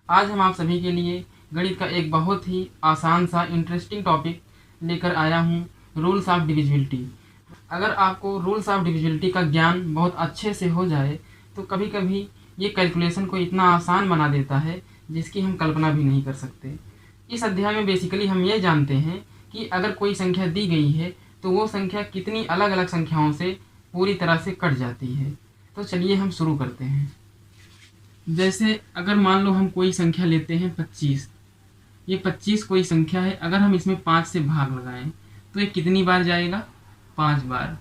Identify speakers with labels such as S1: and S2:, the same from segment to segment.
S1: आज हम आप सभी के लिए गणित का एक बहुत ही आसान सा इंटरेस्टिंग टॉपिक लेकर आया हूँ, रूल्स ऑफ डिविजिबिलिटी। अगर आपको रूल्स ऑफ डिविजिबिलिटी का ज्ञान बहुत अच्छे से हो जाए तो कभी कभी ये कैलकुलेशन को इतना आसान बना देता है जिसकी हम कल्पना भी नहीं कर सकते। इस अध्याय में बेसिकली हम ये जानते हैं कि अगर कोई संख्या दी गई है तो वो संख्या कितनी अलग अलग संख्याओं से पूरी तरह से कट जाती है। तो चलिए हम शुरू करते हैं। जैसे अगर मान लो हम कोई संख्या लेते हैं 25। ये 25 कोई संख्या है, अगर हम इसमें 5 से भाग लगाएं तो ये कितनी बार जाएगा? 5 बार।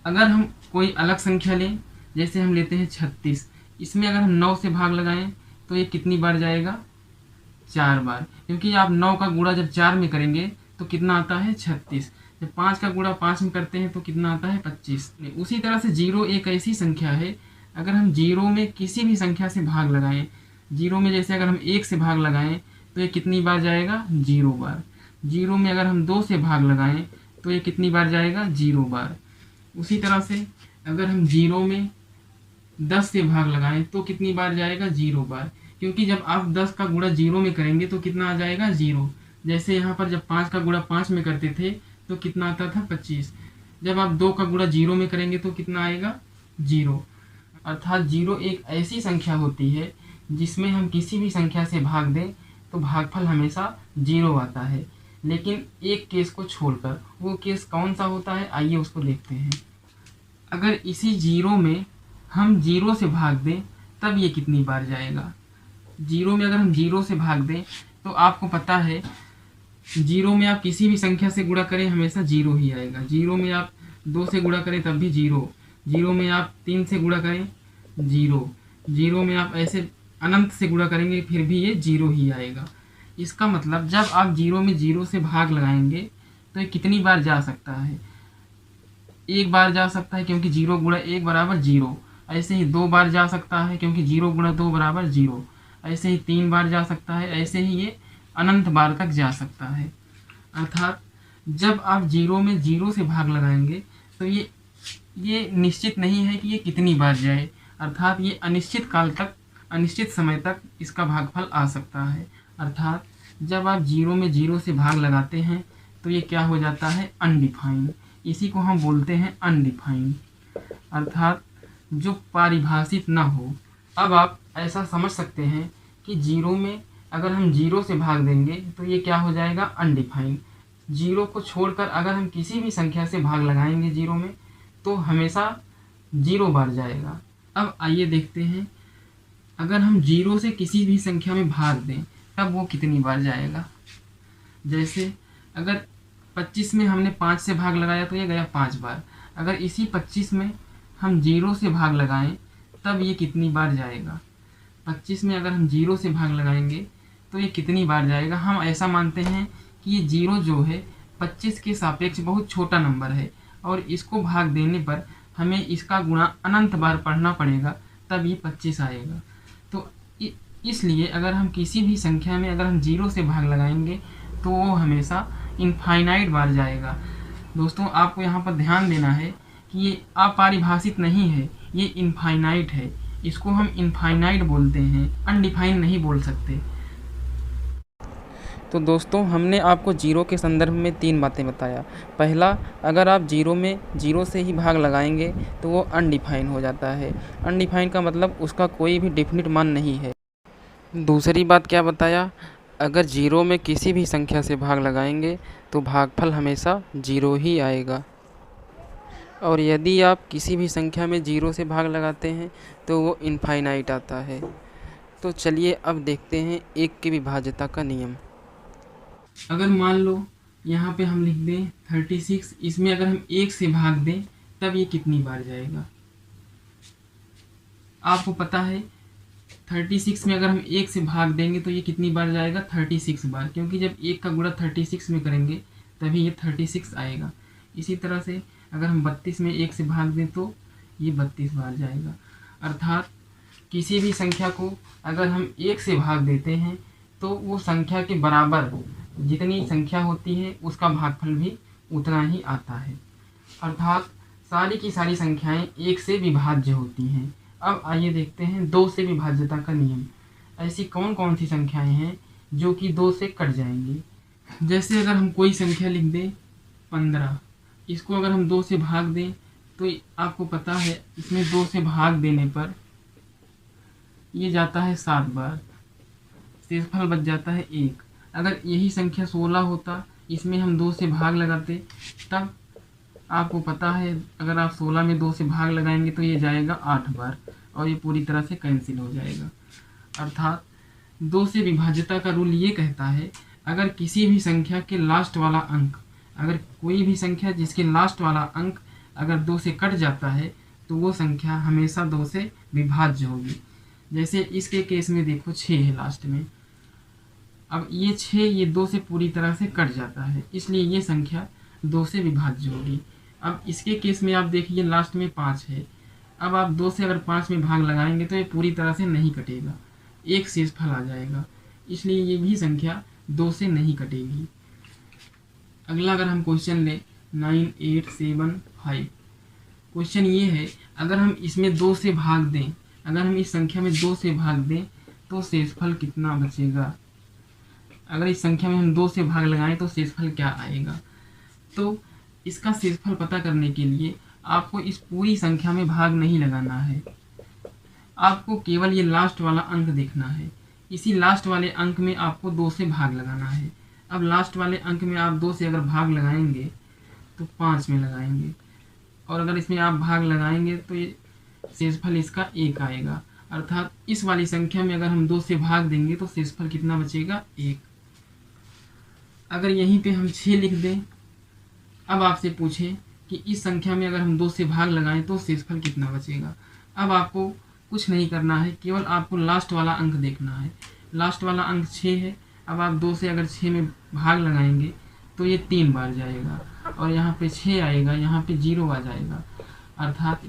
S1: अगर हम कोई अलग संख्या लें, जैसे हम लेते हैं 36, इसमें अगर हम 9 से भाग लगाएं तो ये कितनी बार जाएगा? 4 बार। क्योंकि आप 9 का गुणा जब 4 में करेंगे तो कितना आता है? 36। जब 5 का गुणा 5 में करते हैं तो कितना आता है? 25। उसी तरह से 0 एक ऐसी संख्या है, अगर हम 0 में किसी भी संख्या से भाग लगाएं, 0 में जैसे अगर हम 1 से भाग लगाएं तो ये कितनी बार जाएगा? 0 बार। 0 में अगर हम 2 से भाग लगाएं तो ये कितनी बार जाएगा? 0 बार। उसी तरह से अगर हम 0 में 10 से भाग लगाएं तो कितनी बार जाएगा? 0 बार। क्योंकि जब आप 10 का गुणा 0 में करेंगे तो कितना आ जाएगा? 0। जैसे यहाँ पर जब 5 का गुणा 5 में करते थे तो कितना आता था? 25। जब आप 2 का गुणा 0 में करेंगे तो कितना आएगा? 0। अर्थात 0 एक ऐसी संख्या होती है जिसमें हम किसी भी संख्या से भाग दें तो भागफल हमेशा 0 आता है। लेकिन एक केस को छोड़कर, वो केस कौन सा होता है, आइए उसको देखते हैं। अगर इसी 0 में हम 0 से भाग दें तब ये कितनी बार जाएगा? 0 में अगर हम 0 से भाग दें तो आपको पता है 0 में आप किसी भी संख्या से गुणा करें हमेशा 0 ही आएगा। 0 में आप 2 से गुणा करें तब भी 0। 0 में आप 3 से गुणा करें 0। 0 में आप ऐसे अनंत से गुणा करेंगे फिर भी ये 0 ही आएगा। इसका मतलब जब आप 0 में 0 से भाग लगाएंगे तो ये कितनी बार जा सकता है? 1 बार जा सकता है, क्योंकि 0 गुणा 1 बराबर 0। ऐसे ही 2 बार जा सकता है, क्योंकि 0 गुणा 2 बराबर 0। ऐसे ही 3 बार जा सकता है, ऐसे ही ये अनंत बार तक जा सकता है। अर्थात जब आप 0 में 0 से भाग लगाएंगे तो ये निश्चित नहीं है कि ये कितनी बार जाए। अर्थात ये अनिश्चित काल तक, अनिश्चित समय तक इसका भागफल आ सकता है। अर्थात जब आप 0 में 0 से भाग लगाते हैं तो ये क्या हो जाता है? अनडिफाइंड। इसी को हम बोलते हैं अनडिफाइंड, अर्थात जो पारिभाषित ना हो। अब आप ऐसा समझ सकते हैं कि 0 में अगर हम 0 से भाग देंगे तो ये क्या हो जाएगा? अनडिफाइंड। 0 को छोड़कर अगर हम किसी भी संख्या से भाग लगाएंगे 0 में तो हमेशा 0 बार जाएगा। अब आइए देखते हैं, अगर हम 0 से किसी भी संख्या में भाग दें तब वो कितनी बार जाएगा। जैसे अगर 25 में हमने 5 से भाग लगाया तो ये गया 5 बार। अगर इसी 25 में हम 0 से भाग लगाएं तब ये कितनी बार जाएगा? 25 में अगर हम 0 से भाग लगाएंगे तो ये कितनी बार जाएगा? हम ऐसा मानते हैं कि ये 0 जो है 25 के सापेक्ष बहुत छोटा नंबर है और इसको भाग देने पर हमें इसका गुणा अनंत बार पढ़ना पड़ेगा, तब ये 25 आएगा। तो इसलिए अगर हम किसी भी संख्या में अगर हम 0 से भाग लगाएंगे तो वो हमेशा इनफाइनाइट बार जाएगा। दोस्तों, आपको यहाँ पर ध्यान देना है कि ये अपरिभाषित नहीं है, ये इनफाइनाइट है। इसको हम इनफाइनाइट बोलते हैं, अनडिफाइंड नहीं बोल सकते। तो दोस्तों, हमने आपको 0 के संदर्भ में 3 बातें बताया। पहला, अगर आप 0 में 0 से ही भाग लगाएंगे तो वो अनडिफाइन हो जाता है। अनडिफाइन का मतलब उसका कोई भी डेफिनिट मान नहीं है। दूसरी बात क्या बताया? अगर 0 में किसी भी संख्या से भाग लगाएंगे तो भागफल हमेशा 0 ही आएगा। और यदि आप किसी भी संख्या में 0 से भाग लगाते हैं तो वो इनफाइनाइट आता है। तो चलिए अब देखते हैं 1 की विभाज्यता का नियम। अगर मान लो यहाँ पे हम लिख दें 36, इसमें अगर हम 1 से भाग दें तब ये कितनी बार जाएगा? आपको पता है 36 में अगर हम 1 से भाग देंगे तो ये कितनी बार जाएगा? 36 बार। क्योंकि जब 1 का गुणा 36 में करेंगे तभी ये 36 आएगा। इसी तरह से अगर हम 32 में 1 से भाग दें तो ये 32 बार जाएगा। अर्थात किसी भी संख्या को अगर हम 1 से भाग देते हैं तो वो संख्या के बराबर जितनी संख्या होती है उसका भागफल भी उतना ही आता है। अर्थात सारी की सारी संख्याएं 1 से विभाज्य होती हैं। अब आइए देखते हैं 2 से विभाज्यता का नियम। ऐसी कौन कौन सी संख्याएं हैं जो कि 2 से कट जाएंगी। जैसे अगर हम कोई संख्या लिख दें 15, इसको अगर हम 2 से भाग दें तो आपको पता है इसमें 2 से भाग देने पर ये जाता है 7 बार, शेषफल बच जाता है 1। अगर यही संख्या 16 होता, इसमें हम 2 से भाग लगाते, तब आपको पता है अगर आप 16 में 2 से भाग लगाएंगे तो ये जाएगा 8 बार और ये पूरी तरह से कैंसिल हो जाएगा। अर्थात 2 से विभाज्यता का रूल ये कहता है अगर किसी भी संख्या के लास्ट वाला अंक, अगर कोई भी संख्या जिसके लास्ट वाला अंक अगर 2 से कट जाता है तो वो संख्या हमेशा 2 से विभाज्य होगी। जैसे इसके केस में देखो 6 है लास्ट में, अब ये 6 ये 2 से पूरी तरह से कट जाता है, इसलिए ये संख्या 2 से विभाज्य होगी। अब इसके केस में आप देखिए लास्ट में 5 है, अब आप 2 से अगर 5 में भाग लगाएंगे तो ये पूरी तरह से नहीं कटेगा, एक शेषफल आ जाएगा, इसलिए ये भी संख्या 2 से नहीं कटेगी। अगला अगर हम क्वेश्चन ले 9875, क्वेश्चन ये है अगर हम इसमें 2 से भाग दें, अगर हम इस संख्या में 2 से भाग दें तो शेषफल कितना बचेगा। अगर इस संख्या में हम 2 से भाग लगाएं तो शेषफल क्या आएगा। तो इसका शेषफल पता करने के लिए आपको इस पूरी संख्या में भाग नहीं लगाना है, आपको केवल ये लास्ट वाला अंक देखना है। इसी लास्ट वाले अंक में आपको 2 से भाग लगाना है। अब लास्ट वाले अंक में आप 2 से अगर भाग लगाएंगे तो 5 में लगाएंगे, और अगर इसमें आप भाग लगाएंगे तो ये शेषफल इसका 1 आएगा। अर्थात इस वाली संख्या में अगर हम 2 से भाग देंगे तो शेषफल कितना बचेगा, 1। अगर यहीं पे हम 6 लिख दें, अब आपसे पूछे कि इस संख्या में अगर हम 2 से भाग लगाएं तो शेषफल कितना बचेगा। अब आपको कुछ नहीं करना है, केवल आपको लास्ट वाला अंक देखना है। लास्ट वाला अंक 6 है, अब आप 2 से अगर 6 में भाग लगाएंगे तो ये 3 बार जाएगा और यहाँ पे 6 आएगा, यहाँ पे 0 आ जाएगा, अर्थात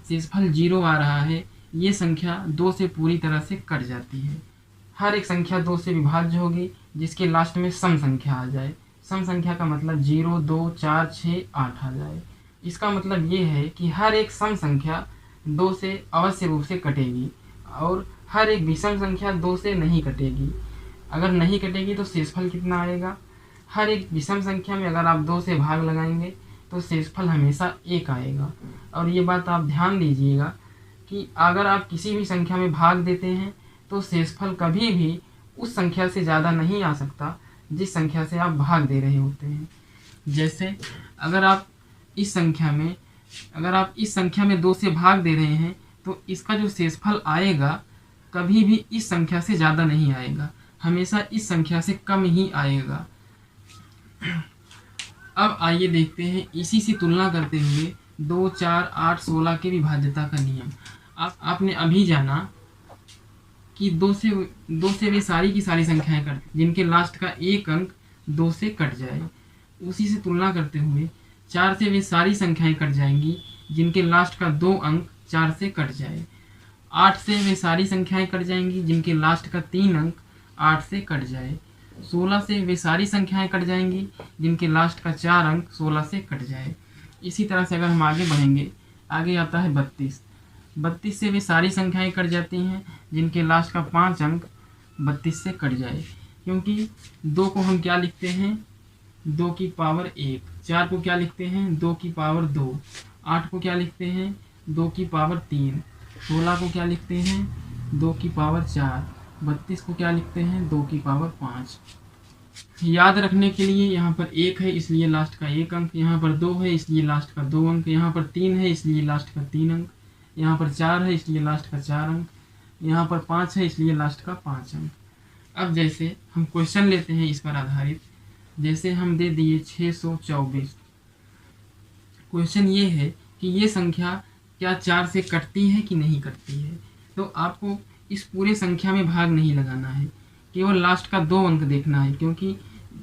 S1: शेषफल 0 आ रहा है। ये संख्या 2 से पूरी तरह से कट जाती है। हर एक संख्या 2 से विभाज्य होगी जिसके लास्ट में सम संख्या आ जाए। सम संख्या का मतलब 0, 2, 4, 6, 8 आ जाए। इसका मतलब ये है कि हर एक सम संख्या 2 से अवश्य रूप से कटेगी और हर एक विषम संख्या 2 से नहीं कटेगी। अगर नहीं कटेगी तो शेषफल कितना आएगा। हर एक विषम संख्या में अगर आप 2 से भाग लगाएंगे तो शेषफल हमेशा 1 आएगा। और ये बात आप ध्यान दीजिएगा कि अगर आप किसी भी संख्या में भाग देते हैं तो शेषफल कभी भी उस संख्या से ज़्यादा नहीं आ सकता जिस संख्या से आप भाग दे रहे होते हैं। जैसे अगर आप इस संख्या में 2 से भाग दे रहे हैं तो इसका जो शेषफल आएगा कभी भी इस संख्या से ज़्यादा नहीं आएगा, हमेशा इस संख्या से कम ही आएगा। अब आइए देखते हैं इसी से तुलना करते हुए 2, 4, 8, 16 के विभाज्यता का नियम। आपने अभी जाना कि 2 से वे सारी की सारी संख्याएं कट जिनके लास्ट का एक अंक 2 से कट जाए। उसी से तुलना करते हुए 4 से वे सारी संख्याएं कट जाएंगी जिनके लास्ट का 2 अंक 4 से कट जाए। 8 से वे सारी संख्याएं कट जाएंगी जिनके लास्ट का 3 अंक 8 से कट जाए। 16 से वे सारी संख्याएं कट जाएंगी जिनके लास्ट का 4 अंक 16 से कट जाए। इसी तरह से अगर हम आगे बढ़ेंगे, आगे आता है 32। 32 से वे सारी संख्याएं कट जाती हैं जिनके लास्ट का 5 अंक 32 से कट जाए, क्योंकि 2 को हम क्या लिखते हैं, 2 की पावर 1। 4 को क्या लिखते हैं, 2 की पावर 2। 8 को क्या लिखते हैं, 2 की पावर 3। 16 को क्या लिखते हैं, 2 की पावर 4। 32 को क्या लिखते हैं, 2 की पावर 5। याद रखने के लिए यहाँ पर 1 है इसलिए लास्ट का 1 अंक, यहाँ पर 2 है इसलिए लास्ट का 2 अंक, यहाँ पर 3 है इसलिए लास्ट का 3 अंक, यहाँ पर 4 है इसलिए लास्ट का 4 अंक, यहाँ पर 5 है इसलिए लास्ट का 5 अंक। अब जैसे हम क्वेश्चन लेते हैं इस पर आधारित, जैसे हम दे दिए 624। क्वेश्चन ये है कि ये संख्या क्या 4 से कटती है कि नहीं कटती है। तो आपको इस पूरे संख्या में भाग नहीं लगाना है, केवल लास्ट का 2 अंक देखना है, क्योंकि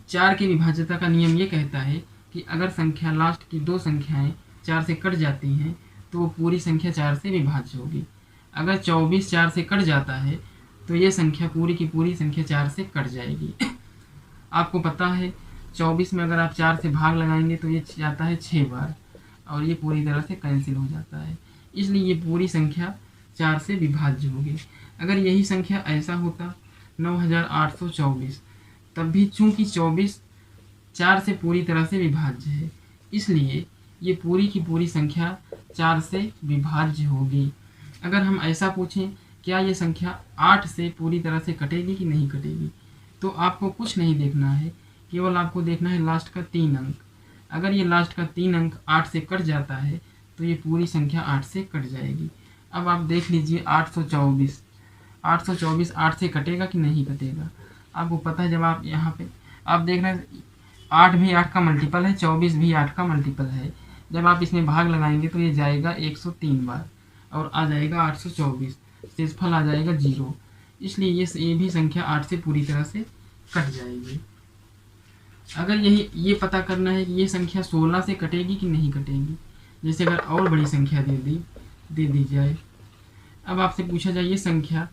S1: 4 के विभाज्यता का नियम ये कहता है कि अगर संख्या लास्ट की 2 संख्याएं 4 से कट जाती हैं तो वो पूरी संख्या 4 से विभाज्य होगी। अगर 24 4 से कट जाता है तो ये संख्या पूरी की पूरी संख्या 4 से कट जाएगी। आपको पता है 24 में अगर आप 4 से भाग लगाएंगे तो ये जाता है 6 बार और ये पूरी तरह से कैंसिल हो जाता है, इसलिए ये पूरी संख्या 4 से विभाज्य होगी। अगर यही संख्या ऐसा होता 9824, तब भी चूंकि 24 4 से पूरी तरह से विभाज्य है, इसलिए ये पूरी की पूरी संख्या 4 से विभाज्य होगी। अगर हम ऐसा पूछें क्या ये संख्या 8 से पूरी तरह से कटेगी कि नहीं कटेगी, तो आपको कुछ नहीं देखना है, केवल आपको देखना है लास्ट का 3 अंक। अगर ये लास्ट का 3 अंक 8 से कट जाता है तो ये पूरी संख्या 8 से कट जाएगी। अब आप देख लीजिए 824 8 से कटेगा कि नहीं कटेगा। आपको पता है जब आप यहाँ पे आप देख रहे हैं 8 भी 8 का मल्टीपल है, 24 भी 8 का मल्टीपल है। जब आप इसमें भाग लगाएंगे तो ये जाएगा 103 बार और आ जाएगा 824, शेषफल आ जाएगा 0। इसलिए ये भी संख्या 8 से पूरी तरह से कट जाएगी। अगर ये पता करना है कि ये संख्या 16 से कटेगी कि नहीं कटेगी, जैसे अगर और बड़ी संख्या दे दी जाए। अब आपसे पूछा जाए ये संख्या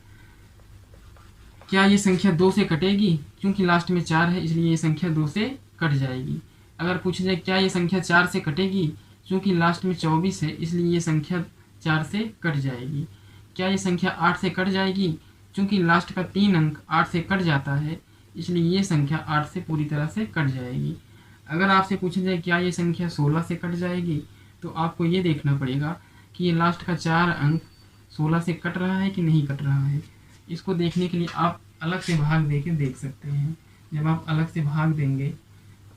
S1: क्या ये संख्या 2 से कटेगी, क्योंकि लास्ट में 4 है इसलिए ये संख्या 2 से कट जाएगी। अगर पूछा जाए क्या ये संख्या 4 से कटेगी, क्योंकि लास्ट में 24 है इसलिए ये संख्या 4 से कट जाएगी। क्या ये संख्या 8 से कट जाएगी, क्योंकि लास्ट का 3 अंक 8 से कट जाता है इसलिए ये संख्या 8 से पूरी तरह से कट जाएगी। अगर आपसे पूछा जाए क्या ये संख्या 16 से कट जाएगी, तो आपको ये देखना पड़ेगा कि ये लास्ट का 4 अंक 16 से कट रहा है कि नहीं कट रहा है। इसको देखने के लिए आप अलग से भाग दे के देख सकते हैं। जब आप अलग से भाग देंगे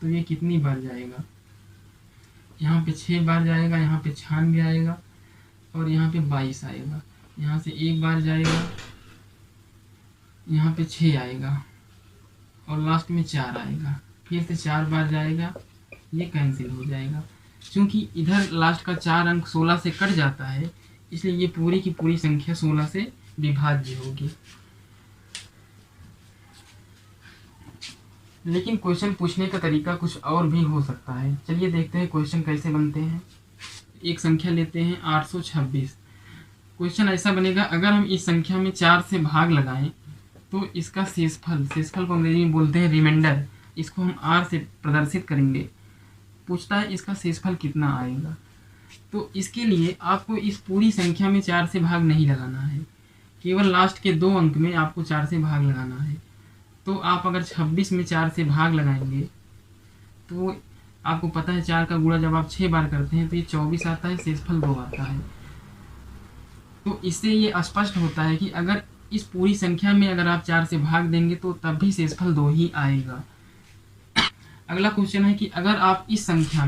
S1: तो ये कितनी बार जाएगा, यहाँ पे 6 बार जाएगा, यहाँ पे 96 आएगा और यहाँ पे 22 आएगा। यहाँ से 1 बार जाएगा, यहाँ पे 6 आएगा और लास्ट में 4 आएगा, फिर से 4 बार जाएगा, ये कैंसिल हो जाएगा। क्योंकि इधर लास्ट का 4 अंक 16 से कट जाता है इसलिए ये पूरी की पूरी संख्या 16 से विभाज्य होगी। लेकिन क्वेश्चन पूछने का तरीका कुछ और भी हो सकता है। चलिए देखते हैं क्वेश्चन कैसे बनते हैं। एक संख्या लेते हैं 826। क्वेश्चन ऐसा बनेगा, अगर हम इस संख्या में 4 से भाग लगाएं तो इसका शेषफल को अंग्रेजी में बोलते हैं रिमाइंडर, इसको हम आर से प्रदर्शित करेंगे। पूछता है इसका शेषफल कितना आएगा। तो इसके लिए आपको इस पूरी संख्या में 4 से भाग नहीं लगाना है, केवल लास्ट के 2 अंक में आपको 4 से भाग लगाना है। तो आप अगर 26 में 4 से भाग लगाएंगे तो आपको पता है 4 का गुणा जब आप 6 बार करते हैं तो ये 24 आता है, शेषफल 2 आता है। तो इससे ये स्पष्ट होता है कि अगर इस पूरी संख्या में अगर आप 4 से भाग देंगे तो तब भी शेषफल 2 ही आएगा। अगला क्वेश्चन है कि अगर आप इस संख्या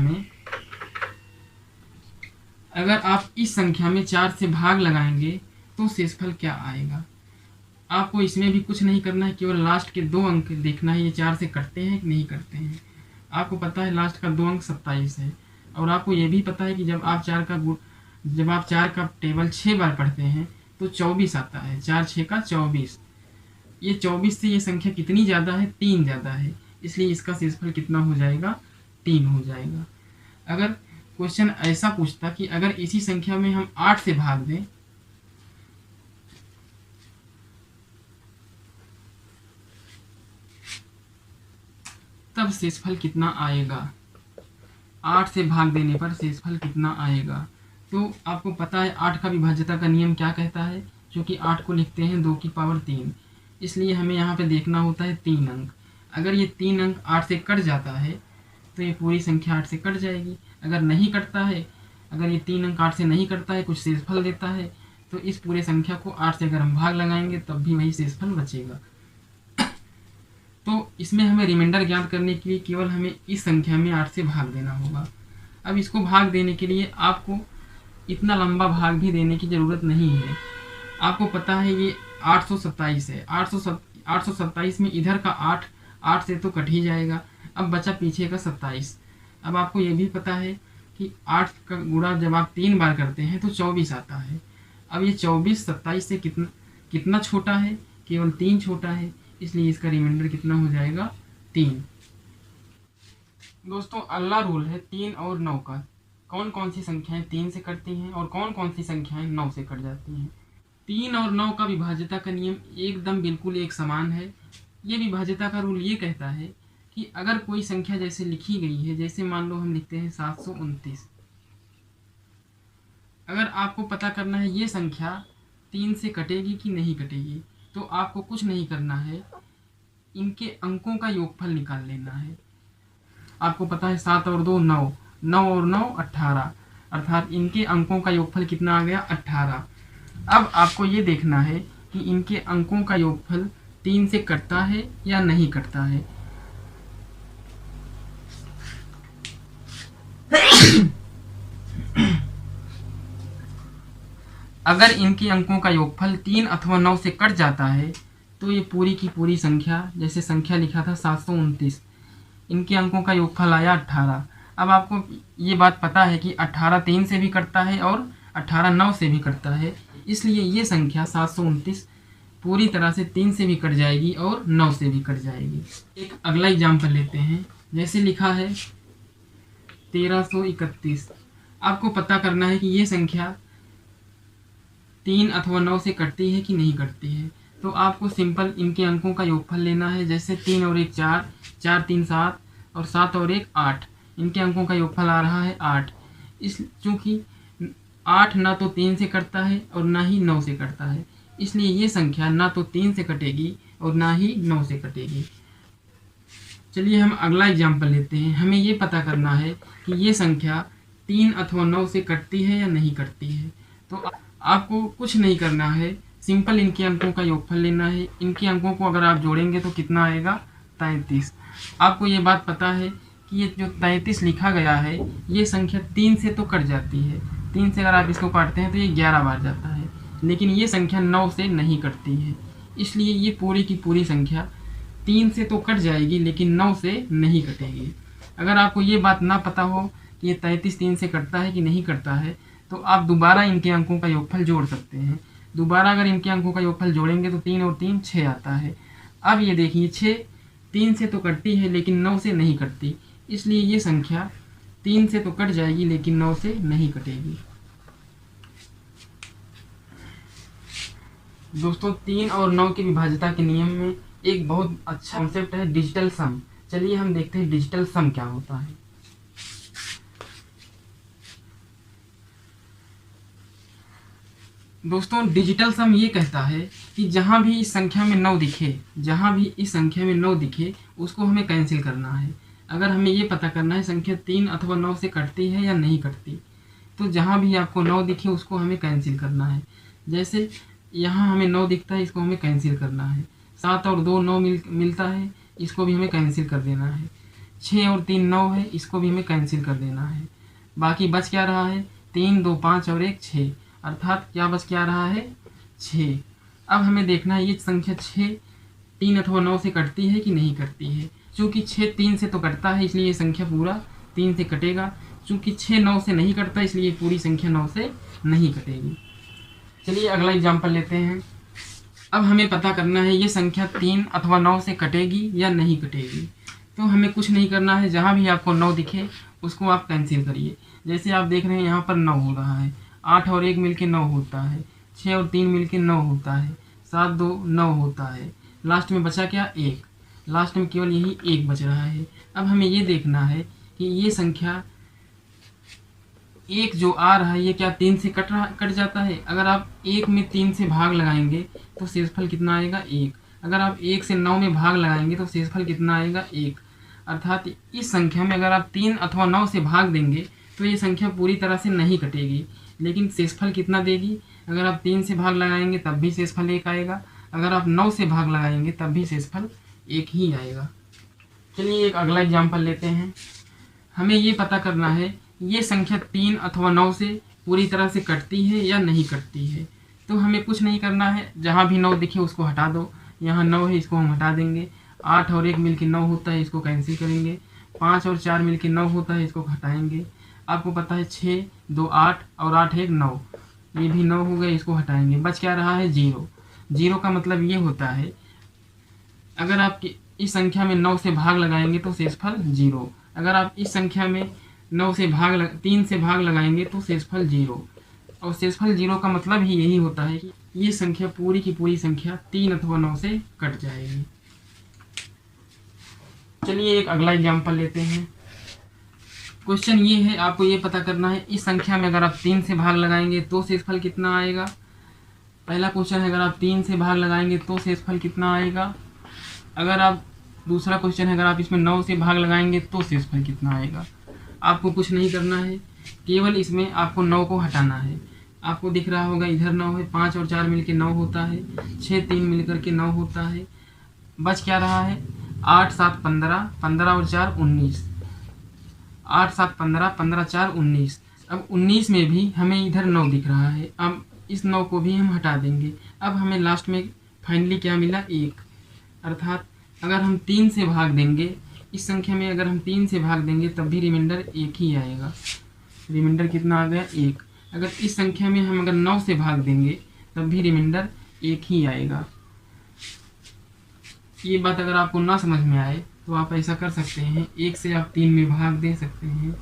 S1: में 4 से भाग लगाएंगे तो शेषफल क्या आएगा। आपको इसमें भी कुछ नहीं करना है, केवल लास्ट के 2 अंक देखना है ये 4 से कटते हैं कि नहीं कटते हैं। आपको पता है लास्ट का 2 अंक 27 है और आपको ये भी पता है कि जब आप 4 का टेबल 6 बार पढ़ते हैं तो 24 आता है, 4 6 का 24। ये 24 से ये संख्या कितनी ज़्यादा है, 3 ज़्यादा है, इसलिए इसका शेषफल कितना हो जाएगा, 3 हो जाएगा। अगर क्वेश्चन ऐसा पूछता कि अगर इसी संख्या में हम 8 से भाग दें तब शेषफल कितना आएगा, 8 से भाग देने पर शेषफल कितना आएगा। तो आपको पता है 8 का विभाज्यता का नियम क्या कहता है, क्योंकि 8 को लिखते हैं 2 की पावर 3, इसलिए हमें यहाँ पे देखना होता है 3 अंक। अगर ये 3 अंक 8 से कट जाता है तो ये पूरी संख्या 8 से कट जाएगी। अगर नहीं कटता है, अगर ये 3 अंक 8 से नहीं कटता है, कुछ शेषफल देता है, तो इस पूरे संख्या को 8 से अगर हम भाग लगाएंगे तब भी वही शेषफल बचेगा। तो इसमें हमें रिमाइंडर ज्ञात करने के लिए केवल हमें इस संख्या में 8 से भाग देना होगा। अब इसको भाग देने के लिए आपको इतना लंबा भाग भी देने की ज़रूरत नहीं है। आपको पता है ये 827 है, 827 में इधर का 8 से तो कट ही जाएगा, अब बचा पीछे का 27। अब आपको ये भी पता है कि 8 का गुणा जब आप 3 बार करते हैं तो 24 आता है। अब ये 24 27 से कितना छोटा है, केवल 3 छोटा है, इसलिए इसका रिमाइंडर कितना हो जाएगा, 3। दोस्तों अगला रूल है 3 और 9 का। कौन कौन सी संख्याएं 3 से कटती हैं और कौन कौन सी संख्याएं 9 से कट जाती हैं। 3 और 9 का विभाज्यता का नियम एकदम बिल्कुल एक समान है। ये विभाज्यता का रूल ये कहता है कि अगर कोई संख्या जैसे लिखी गई है, जैसे मान लो हम लिखते हैं 729, अगर आपको पता करना है ये संख्या 3 से कटेगी कि नहीं कटेगी। तो आपको कुछ नहीं करना है, इनके अंकों का योगफल निकाल लेना है। आपको पता है 7 और 2 9, 9 और 9 18, अर्थात इनके अंकों का योगफल कितना आ गया 18। अब आपको ये देखना है कि इनके अंकों का योगफल 3 से कटता है या नहीं कटता है। अगर इनके अंकों का योगफल 3 अथवा 9 से कट जाता है तो ये पूरी की पूरी संख्या, जैसे संख्या लिखा था 729, इनके अंकों का योगफल आया 18। अब आपको ये बात पता है कि 18 3 से भी कटता है और 18 9 से भी कटता है, इसलिए ये संख्या 729 पूरी तरह से 3 से भी कट जाएगी और 9 से भी कट जाएगी। एक अगला एग्जाम्पल लेते हैं, जैसे लिखा है 1331। आपको पता करना है कि ये संख्या 3 अथवा 9 से कटती है कि नहीं कटती है। तो आपको सिंपल इनके अंकों का योगफल लेना है, जैसे 3 और 1 4, 4 3 7 और 7 और 1 8। इनके अंकों का योगफल आ रहा है 8। इस चूँकि 8 ना तो 3 से कटता है और ना ही 9 से कटता है, इसलिए ये संख्या ना तो 3 से कटेगी और ना ही 9 से कटेगी। चलिए हम अगला एग्जाम्पल लेते हैं। हमें ये पता करना है कि ये संख्या 3 अथवा 9 से कटती है या नहीं कटती है। तो आपको कुछ नहीं करना है, सिंपल इनके अंकों का योगफल लेना है। इनके अंकों को अगर आप जोड़ेंगे तो कितना आएगा 33। आपको ये बात पता है कि ये जो 33 लिखा गया है ये संख्या 3 से तो कट जाती है। 3 से अगर आप इसको काटते हैं तो ये 11 बार जाता है, लेकिन ये संख्या 9 से नहीं कटती है, इसलिए ये पूरी की पूरी संख्या 3 से तो कट जाएगी लेकिन 9 से नहीं कटेगी। अगर आपको ये बात ना पता हो कि ये 33 3 से कटता है कि नहीं कटता है, तो आप दोबारा इनके अंकों का योगफल जोड़ सकते हैं। दोबारा अगर इनके अंकों का योगफल जोड़ेंगे तो 3 और 3 6 आता है। अब ये देखिए 6 3 से तो कटती है लेकिन 9 से नहीं कटती, इसलिए ये संख्या 3 से तो कट जाएगी लेकिन 9 से नहीं कटेगी। दोस्तों 3 और 9 की विभाज्यता के नियम में एक बहुत अच्छा कॉन्सेप्ट है डिजिटल सम। चलिए हम देखते हैं डिजिटल सम क्या होता है। दोस्तों डिजिटल सम ये कहता है कि जहाँ भी इस संख्या में 9 दिखे उसको हमें कैंसिल करना है। अगर हमें ये पता करना है संख्या 3 अथवा 9 से कटती है या नहीं कटती, तो जहाँ भी आपको 9 दिखे उसको हमें कैंसिल करना है। जैसे यहाँ हमें 9 दिखता है, इसको हमें कैंसिल करना है। 7 और 2 9 मिलता है, इसको भी हमें कैंसिल कर देना है। 6 और 3 9 है, इसको भी हमें कैंसिल कर देना है। बाकी बच क्या रहा है 3 2 5 और 1 6, अर्थात क्या बच क्या रहा है 6। अब हमें देखना है ये संख्या 6 3 अथवा 9 से कटती है कि नहीं कटती है। चूँकि 6 3 से तो कटता है इसलिए ये संख्या पूरा 3 से कटेगा। चूँकि 6 9 से नहीं कटता इसलिए पूरी संख्या 9 से नहीं कटेगी। चलिए अगला एग्जाम्पल लेते हैं। अब हमें पता करना है ये संख्या 3 अथवा 9 से कटेगी या नहीं कटेगी। तो हमें कुछ नहीं करना है, जहाँ भी आपको 9 दिखे उसको आप कैंसिल करिए। जैसे आप देख रहे हैं यहाँ पर 9 हो रहा है, 8 और 1 मिलके 9 होता है, 6 और 3 मिलके 9 होता है, 7 2 9 होता है, लास्ट में बचा क्या 1, लास्ट में केवल यही 1 बच रहा है। अब हमें ये देखना है कि ये संख्या 1 जो आ रहा है ये क्या 3 से कट जाता है। अगर आप 1 में 3 से भाग लगाएंगे तो शेषफल कितना आएगा 1। अगर आप 1 से 9 में भाग लगाएंगे तो शेषफल कितना आएगा 1। अर्थात इस संख्या में अगर आप 3 अथवा 9 से भाग देंगे तो ये संख्या पूरी तरह से नहीं कटेगी, लेकिन शेषफल कितना देगी। अगर आप 3 से भाग लगाएंगे तब भी शेषफल 1 आएगा, अगर आप 9 से भाग लगाएंगे तब भी शेषफल 1 ही आएगा। चलिए एक अगला एग्जाम्पल लेते हैं। हमें ये पता करना है ये संख्या 3 अथवा 9 से पूरी तरह से कटती है या नहीं कटती है। तो हमें कुछ नहीं करना है, जहाँ भी 9 दिखे उसको हटा दो। यहाँ 9 है, इसको हम हटा देंगे। 8 और 1 मिलके 9 होता है, इसको कैंसिल करेंगे। 5 और 4 मिलके 9 होता है, इसको हटाएंगे। आपको पता है 6 2 8 और 8 1 9, ये भी 9 हो गए, इसको हटाएंगे। बच क्या रहा है 0। 0 का मतलब ये होता है अगर आप इस संख्या में 9 से भाग लगाएंगे तो शेषफल 0। अगर आप इस संख्या में 3 से भाग लगाएंगे तो शेषफल 0। और शेषफल 0 का मतलब ही यही होता है कि ये संख्या पूरी की पूरी संख्या 3 अथवा 9 से कट जाएगी। चलिए एक अगला एग्जाम्पल लेते हैं। क्वेश्चन ये है, आपको ये पता करना है इस संख्या में अगर आप 3 से भाग लगाएंगे तो शेषफल कितना आएगा। पहला क्वेश्चन है, अगर आप 3 से भाग लगाएंगे तो शेषफल कितना आएगा। अगर आप दूसरा क्वेश्चन है, अगर आप इसमें 9 से भाग लगाएंगे तो शेषफल कितना आएगा। आपको कुछ नहीं करना है, केवल इसमें आपको 9 को हटाना है। आपको दिख रहा होगा इधर 9 है, 5 और 4 मिलकर 9 होता है, 6 3 मिलकर के 9 होता है। बच क्या रहा है, 8 7 15, 15 और 4 19, 8 7 15, 15 4 19। अब 19 में भी हमें इधर 9 दिख रहा है, अब इस 9 को भी हम हटा देंगे। अब हमें लास्ट में फाइनली क्या मिला, 1। अर्थात अगर हम 3 से भाग देंगे, इस संख्या में अगर हम 3 से भाग देंगे तब भी रिमाइंडर 1 ही आएगा। रिमाइंडर कितना आ गया, 1। अगर इस संख्या में हम अगर 9 से भाग देंगे तब भी रिमाइंडर 1 ही आएगा। ये बात अगर आपको ना समझ में आए तो आप ऐसा कर सकते हैं, 1 से आप 3 में भाग दे सकते हैं।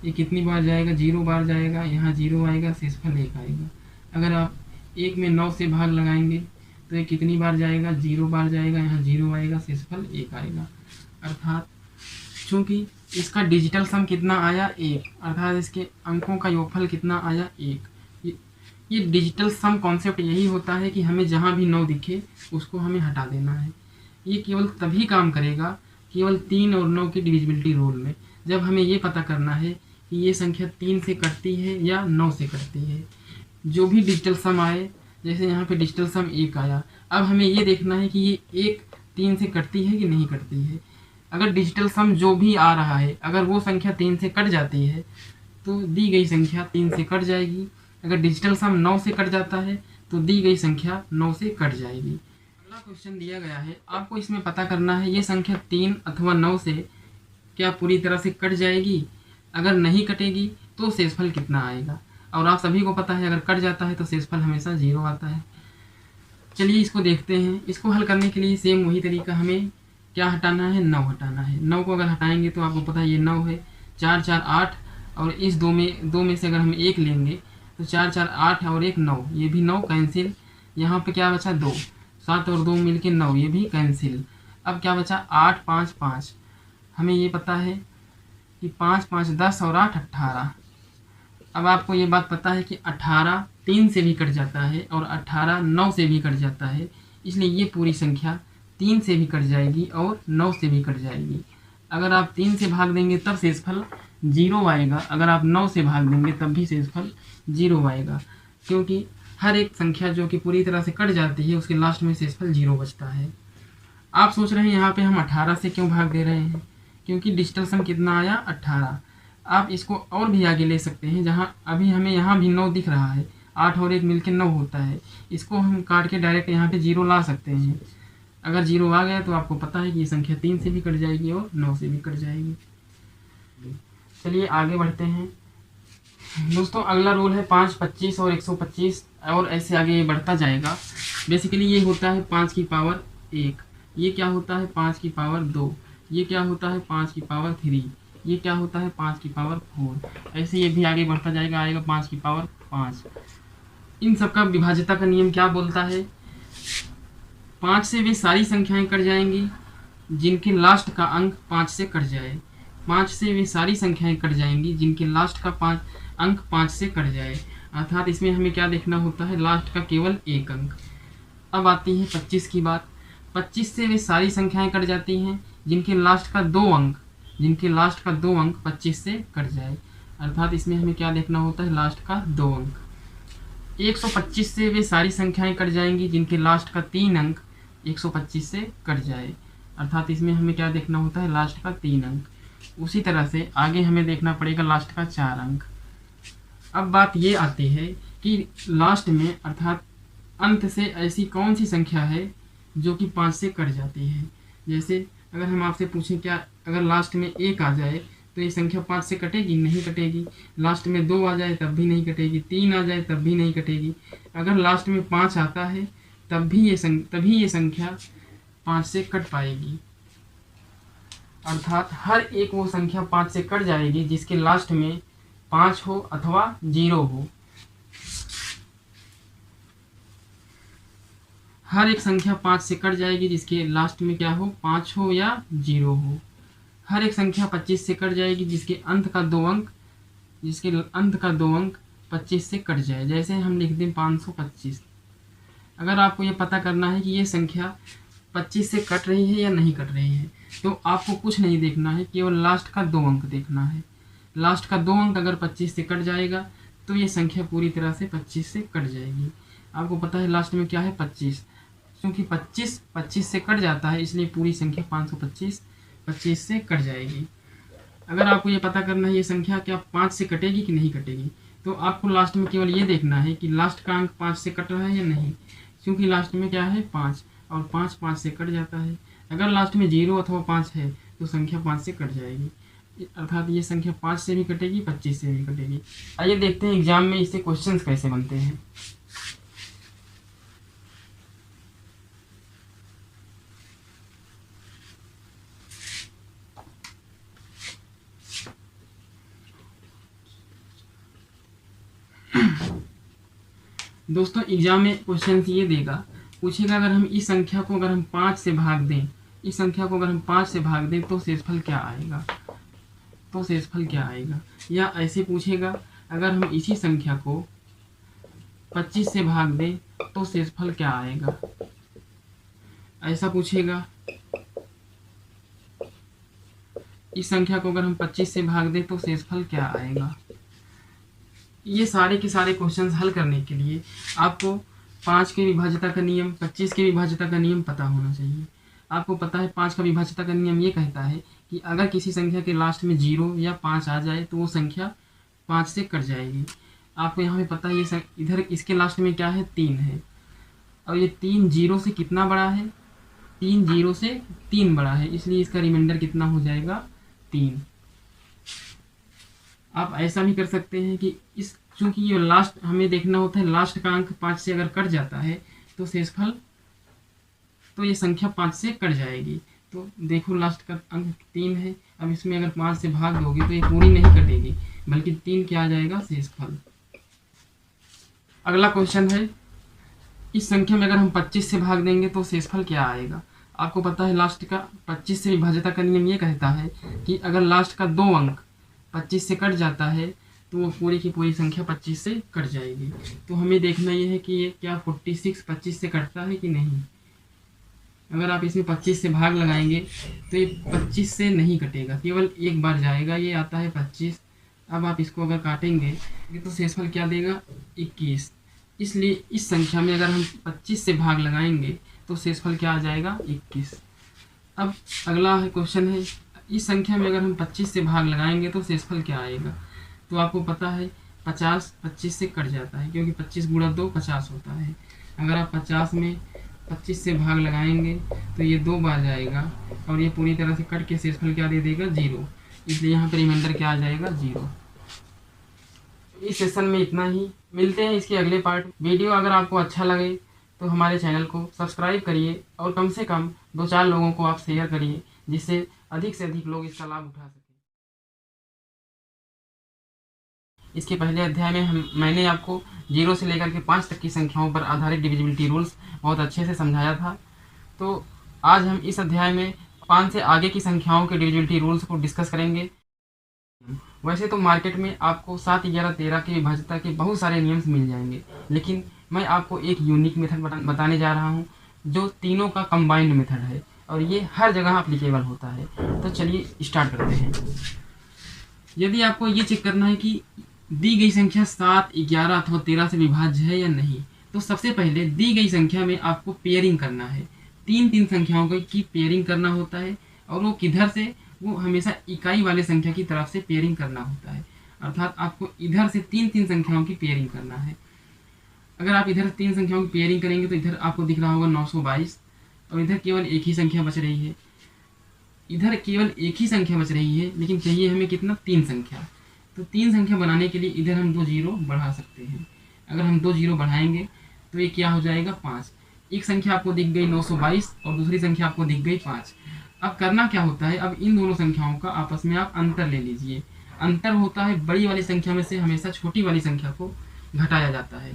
S1: ये कितनी बार जाएगा, 0 बार जाएगा, यहाँ 0 आएगा, शेषफल 1 आएगा। अगर आप 1 में 9 से भाग लगाएंगे तो ये कितनी बार जाएगा, 0 बार जाएगा, यहाँ 0 आएगा, शेषफल 1 आएगा। अर्थात चूँकि इसका डिजिटल सम कितना आया, 1, अर्थात इसके अंकों का योगफल कितना आया, 1। ये डिजिटल सम कॉन्सेप्ट यही होता है कि हमें जहाँ भी 9 दिखे उसको हमें हटा देना है। ये केवल तभी काम करेगा केवल 3 और 9 की डिविजिबिलिटी रूल में, जब हमें ये पता करना है कि ये संख्या 3 से कटती है या 9 से कटती है। जो भी डिजिटल सम आए, जैसे यहाँ पे डिजिटल सम 1 आया, अब हमें ये देखना है कि ये 1 3 से कटती है कि नहीं कटती है। अगर डिजिटल सम जो भी आ रहा है अगर वो संख्या 3 से कट जाती है तो दी गई संख्या 3 से कट जाएगी। अगर डिजिटल सम 9 से कट जाता है तो दी गई संख्या 9 से कट जाएगी। अगला क्वेश्चन दिया गया है, आपको इसमें पता करना है ये संख्या 3 अथवा 9 से क्या पूरी तरह से कट जाएगी। अगर नहीं कटेगी तो शेषफल कितना आएगा, और आप सभी को पता है अगर कट जाता है तो शेषफल हमेशा 0 आता है। चलिए इसको देखते हैं। इसको हल करने के लिए सेम वही तरीका, हमें क्या हटाना है, 9 हटाना है। 9 को अगर हटाएंगे तो आपको पता है ये 9 है, 4 4 8, और इस 2 में से अगर हम 1 लेंगे तो 4 4 8 और 1 9, ये भी 9 कैंसिल। यहाँ पे क्या बचा, 2, 7 और 2 मिलके 9, ये भी कैंसिल। अब क्या बचा, 8 5 5। हमें ये पता है कि 5 5 10 और 8 18। अब आपको ये बात पता है कि 18 3 से भी कट जाता है और 18 9 से भी कट जाता है, इसलिए ये पूरी संख्या 3 से भी कट जाएगी और 9 से भी कट जाएगी। अगर आप 3 से भाग देंगे तब शेषफल 0 आएगा, अगर आप 9 से भाग देंगे तब भी शेषफल 0 आएगा, क्योंकि हर एक संख्या जो कि पूरी तरह से कट जाती है उसके लास्ट में शेषफल 0 बचता है। आप सोच रहे हैं यहाँ पे हम 18 से क्यों भाग दे रहे हैं, क्योंकि डिजिटल सम कितना आया, 18। आप इसको और भी आगे ले सकते हैं, जहाँ अभी हमें यहाँ भी 9 दिख रहा है, 8 और 1 मिलकर 9 होता है। इसको हम काट के डायरेक्ट यहाँ पे 0 ला सकते हैं। अगर 0 आ गया तो आपको पता है कि ये संख्या 3 से भी कट जाएगी और 9 से भी कट जाएगी। चलिए आगे बढ़ते हैं दोस्तों। अगला रूल है 5 25 और 125, और ऐसे आगे ये बढ़ता जाएगा। बेसिकली ये होता है 5 की पावर 1, ये क्या होता है 5 की पावर 2, ये क्या होता है 5 की पावर 3, ये क्या होता है 5 की पावर 4। ऐसे ये भी आगे बढ़ता जाएगा, आएगा 5 की पावर 5। इन सब का विभाज्यता का नियम क्या बोलता है, 5 से वे सारी संख्याएं कट जाएंगी जिनके लास्ट का अंक 5 से कट जाए। 5 से वे सारी संख्याएं कट जाएंगी जिनके लास्ट का अंक 5 से कट जाए। अर्थात इसमें हमें क्या देखना होता है, लास्ट का केवल एक अंक। अब आती है 25 की बात। 25 से वे सारी संख्याएं कट जाती हैं जिनके लास्ट का 2 अंक 25 से कट जाए। अर्थात इसमें हमें क्या देखना होता है, लास्ट का 2 अंक। 125 से वे सारी संख्याएं कट जाएंगी जिनके लास्ट का 3 अंक 125 से कट जाए। अर्थात इसमें हमें क्या देखना होता है, लास्ट का 3 अंक। उसी तरह से आगे हमें देखना पड़ेगा लास्ट का 4 अंक। अब बात ये आती है कि लास्ट में अर्थात अंत से ऐसी कौन सी संख्या है जो कि 5 से कट जाती है। जैसे अगर हम आपसे पूछें क्या अगर लास्ट में 1 आ जाए तो ये संख्या 5 से कटेगी, नहीं कटेगी। लास्ट में 2 आ जाए तब भी नहीं कटेगी, 3 आ जाए तब भी नहीं कटेगी। अगर लास्ट में 5 आता है तभी ये संख्या 5 से कट पाएगी। अर्थात हर एक वो संख्या 5 से कट जाएगी जिसके लास्ट में 5 हो अथवा 0 हो। हर एक संख्या 5 से कट जाएगी जिसके लास्ट में क्या हो, 5 हो या 0 हो। हर एक संख्या 25 से कट जाएगी जिसके अंत का 2 अंक 25 से कट जाए। जैसे हम लिख दें 525, अगर आपको ये पता करना है कि ये संख्या 25 से कट रही है या नहीं कट रही है, तो आपको कुछ नहीं देखना है, केवल लास्ट का 2 अंक देखना है। लास्ट का 2 अंक अगर 25 से कट जाएगा तो ये संख्या पूरी तरह से 25 से कट जाएगी। आपको पता है लास्ट में क्या है 25, क्योंकि 25 से कट जाता है, इसलिए पूरी संख्या 525 25 से कट जाएगी। अगर आपको ये पता करना है ये संख्या क्या 5 से कटेगी कि नहीं कटेगी, तो आपको लास्ट में केवल ये देखना है कि लास्ट का अंक 5 से कट रहा है या नहीं, क्योंकि लास्ट में क्या है 5, और 5 से कट जाता है। अगर लास्ट में 0 अथवा 5 है तो संख्या 5 से कट जाएगी, अर्थात ये संख्या 5 से भी कटेगी, 25 से भी कटेगी। आइए देखते हैं एग्जाम में इससे क्वेश्चंस कैसे बनते हैं। दोस्तों एग्जाम में क्वेश्चन ये देगा, पूछेगा अगर हम इस संख्या को अगर हम 5 से भाग दें, इस संख्या को अगर हम 5 से भाग दें तो शेषफल क्या आएगा, तो शेषफल क्या आएगा। या ऐसे पूछेगा अगर हम इसी संख्या को 25 से भाग दें तो शेषफल क्या आएगा, ऐसा पूछेगा। इस संख्या को अगर हम 25 से भाग दें तो शेषफल क्या आएगा। ये सारे के सारे क्वेश्चंस हल करने के लिए आपको 5 के विभाज्यता का नियम, 25 के विभाज्यता का नियम पता होना चाहिए। आपको पता है 5 का विभाज्यता का नियम ये कहता है कि अगर किसी संख्या के लास्ट में 0 या 5 आ जाए तो वो संख्या 5 से कट जाएगी। आपको यहाँ पे पता है ये इधर इसके लास्ट में क्या है 3 है, और ये 3 0 से कितना बड़ा है, 3 0 से 3 बड़ा है, इसलिए इसका रिमाइंडर कितना हो जाएगा 3। आप ऐसा भी कर सकते हैं कि इस चूंकि ये लास्ट हमें देखना होता है, लास्ट का अंक 5 से अगर कट जाता है तो शेषफल, तो ये संख्या 5 से कट जाएगी। तो देखो लास्ट का अंक 3 है, अब इसमें अगर 5 से भाग दोगे तो ये पूरी नहीं कटेगी, बल्कि 3 क्या आ जाएगा शेषफल। अगला क्वेश्चन है, इस संख्या में अगर हम 25 से भाग देंगे तो शेषफल क्या आएगा। आपको पता है लास्ट का 25 से विभाज्यता का नियम ये कहता है कि अगर लास्ट का 2 अंक 25 से कट जाता है तो वो पूरी की पूरी संख्या 25 से कट जाएगी। तो हमें देखना ये है कि ये क्या 46 25 से कटता है कि नहीं। अगर आप इसमें 25 से भाग लगाएंगे तो ये 25 से नहीं कटेगा, केवल एक बार जाएगा, ये आता है 25। अब आप इसको अगर काटेंगे तो शेषफल क्या देगा 21। इसलिए इस संख्या में अगर हम 25 से भाग लगाएंगे तो शेषफल क्या आ जाएगा 21। अब अगला क्वेश्चन है, इस संख्या में अगर हम 25 से भाग लगाएंगे तो शेषफल क्या आएगा। तो आपको पता है 50 25 से कट जाता है, क्योंकि 25 गुणा 2 50 होता है। अगर आप 50 में 25 से भाग लगाएंगे तो ये 2 बार जाएगा, और ये पूरी तरह से कट के शेषफल क्या दे देगा 0, इसलिए यहाँ पर रिमाइंडर क्या आ जाएगा 0। इस सेशन में इतना ही, मिलते हैं इसके अगले पार्ट। वीडियो अगर आपको अच्छा लगे तो हमारे चैनल को सब्सक्राइब करिए, और कम से कम 2-4 लोगों को आप शेयर करिए, जिससे अधिक से अधिक लोग इसका लाभ उठा सकें। इसके पहले अध्याय में मैंने आपको 0 से लेकर के 5 तक की संख्याओं पर आधारित डिविजिबिलिटी रूल्स बहुत अच्छे से समझाया था। तो आज हम इस अध्याय में 5 से आगे की संख्याओं के डिविजिबिलिटी रूल्स को डिस्कस करेंगे। वैसे तो मार्केट में आपको 7, 11, 13 की विभाज्यता के बहुत सारे नियम्स मिल जाएंगे, लेकिन मैं आपको एक यूनिक मेथड बताने जा रहा हूँ जो तीनों का कंबाइंड मेथड है, और ये हर जगह एप्लीकेबल होता है। तो चलिए स्टार्ट करते हैं। यदि आपको ये चेक करना है कि दी गई संख्या 7, 11 अथवा 13 से विभाज्य है या नहीं, तो सबसे पहले दी गई संख्या में आपको पेयरिंग करना है। 3 संख्याओं की पेयरिंग करना होता है, और वो किधर से, वो हमेशा इकाई वाले संख्या की तरफ से पेयरिंग करना होता है। अर्थात आपको इधर से 3 संख्याओं की पेयरिंग करना है। अगर आप इधर 3 संख्याओं की पेयरिंग करेंगे तो इधर आपको दिख रहा होगा 922, और इधर केवल एक ही संख्या बच रही है। इधर केवल एक ही संख्या बच रही है, लेकिन चाहिए हमें कितना 3 संख्या। तो 3 संख्या बनाने के लिए इधर हम 2 0 बढ़ा सकते हैं। अगर हम 2 0 बढ़ाएंगे तो ये क्या हो जाएगा 5। एक संख्या आपको दिख गई 922 और दूसरी संख्या आपको दिख गई 5। अब करना क्या होता है, अब इन दोनों संख्याओं का आपस में आप अंतर ले लीजिए। अंतर होता है बड़ी वाली संख्या में से हमेशा छोटी वाली संख्या को घटाया जाता है।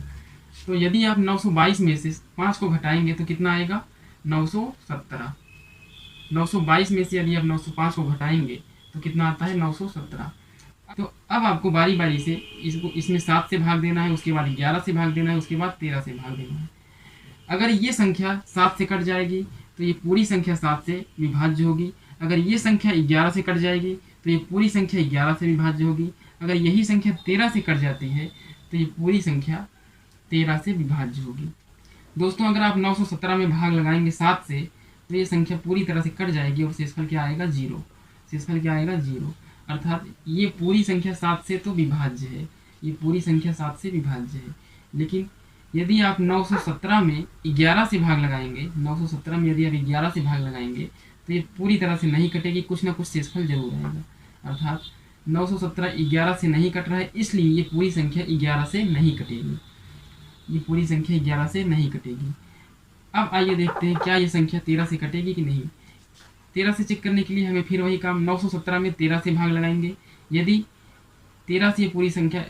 S1: तो यदि आप 922 में से 5 को घटाएंगे तो कितना आएगा 917। 922 में से यदि आप 905 को घटाएंगे तो कितना आता है 917। तो अब आपको बारी बारी से इसको इसमें 7 से भाग देना है, उसके बाद 11 से भाग देना है, उसके बाद 13 से भाग देना है। अगर ये संख्या 7 से कट जाएगी तो ये पूरी संख्या 7 से विभाज्य होगी। अगर ये संख्या 11 से कट जाएगी तो ये पूरी संख्या 11 से विभाज्य होगी। अगर यही संख्या 13 से कट जाती है तो ये पूरी संख्या 13 से विभाज्य होगी। दोस्तों अगर आप 917 में भाग लगाएंगे 7 से तो ये संख्या पूरी तरह से कट जाएगी और शेषफल क्या आएगा 0। शेषफल क्या आएगा 0, अर्थात ये पूरी संख्या 7 से तो विभाज्य है, ये पूरी संख्या 7 से विभाज्य है। लेकिन यदि आप 917 में 11 से भाग लगाएंगे, 917 में यदि आप 11 से भाग लगाएंगे तो ये पूरी तरह से नहीं कटेगी, कुछ ना कुछ शेषफल जरूर आएगा। अर्थात 917 11 से नहीं कट रहा है, इसलिए ये पूरी संख्या 11 से नहीं कटेगी, ये पूरी संख्या 11 से नहीं कटेगी। अब आइए देखते हैं क्या ये संख्या 13 से कटेगी कि नहीं। 13 से चेक करने के लिए हमें फिर वही काम, 917 में 13 से भाग लगाएंगे। यदि 13 से ये पूरी संख्या,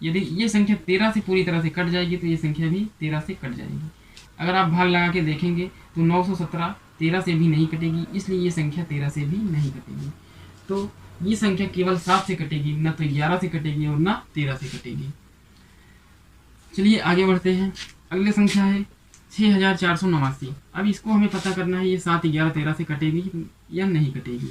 S1: यदि ये संख्या 13 से पूरी तरह से कट जाएगी तो ये संख्या भी 13 से कट जाएगी। अगर आप भाग लगा के देखेंगे तो 917 13 से भी नहीं कटेगी, इसलिए ये संख्या 13 से भी नहीं कटेगी। तो ये संख्या केवल 7 से कटेगी, ना तो 11 से कटेगी और ना 13 से कटेगी। चलिए आगे बढ़ते हैं। अगली संख्या है 6489। अब इसको हमें पता करना है ये 7 11 13 से कटेगी या नहीं कटेगी।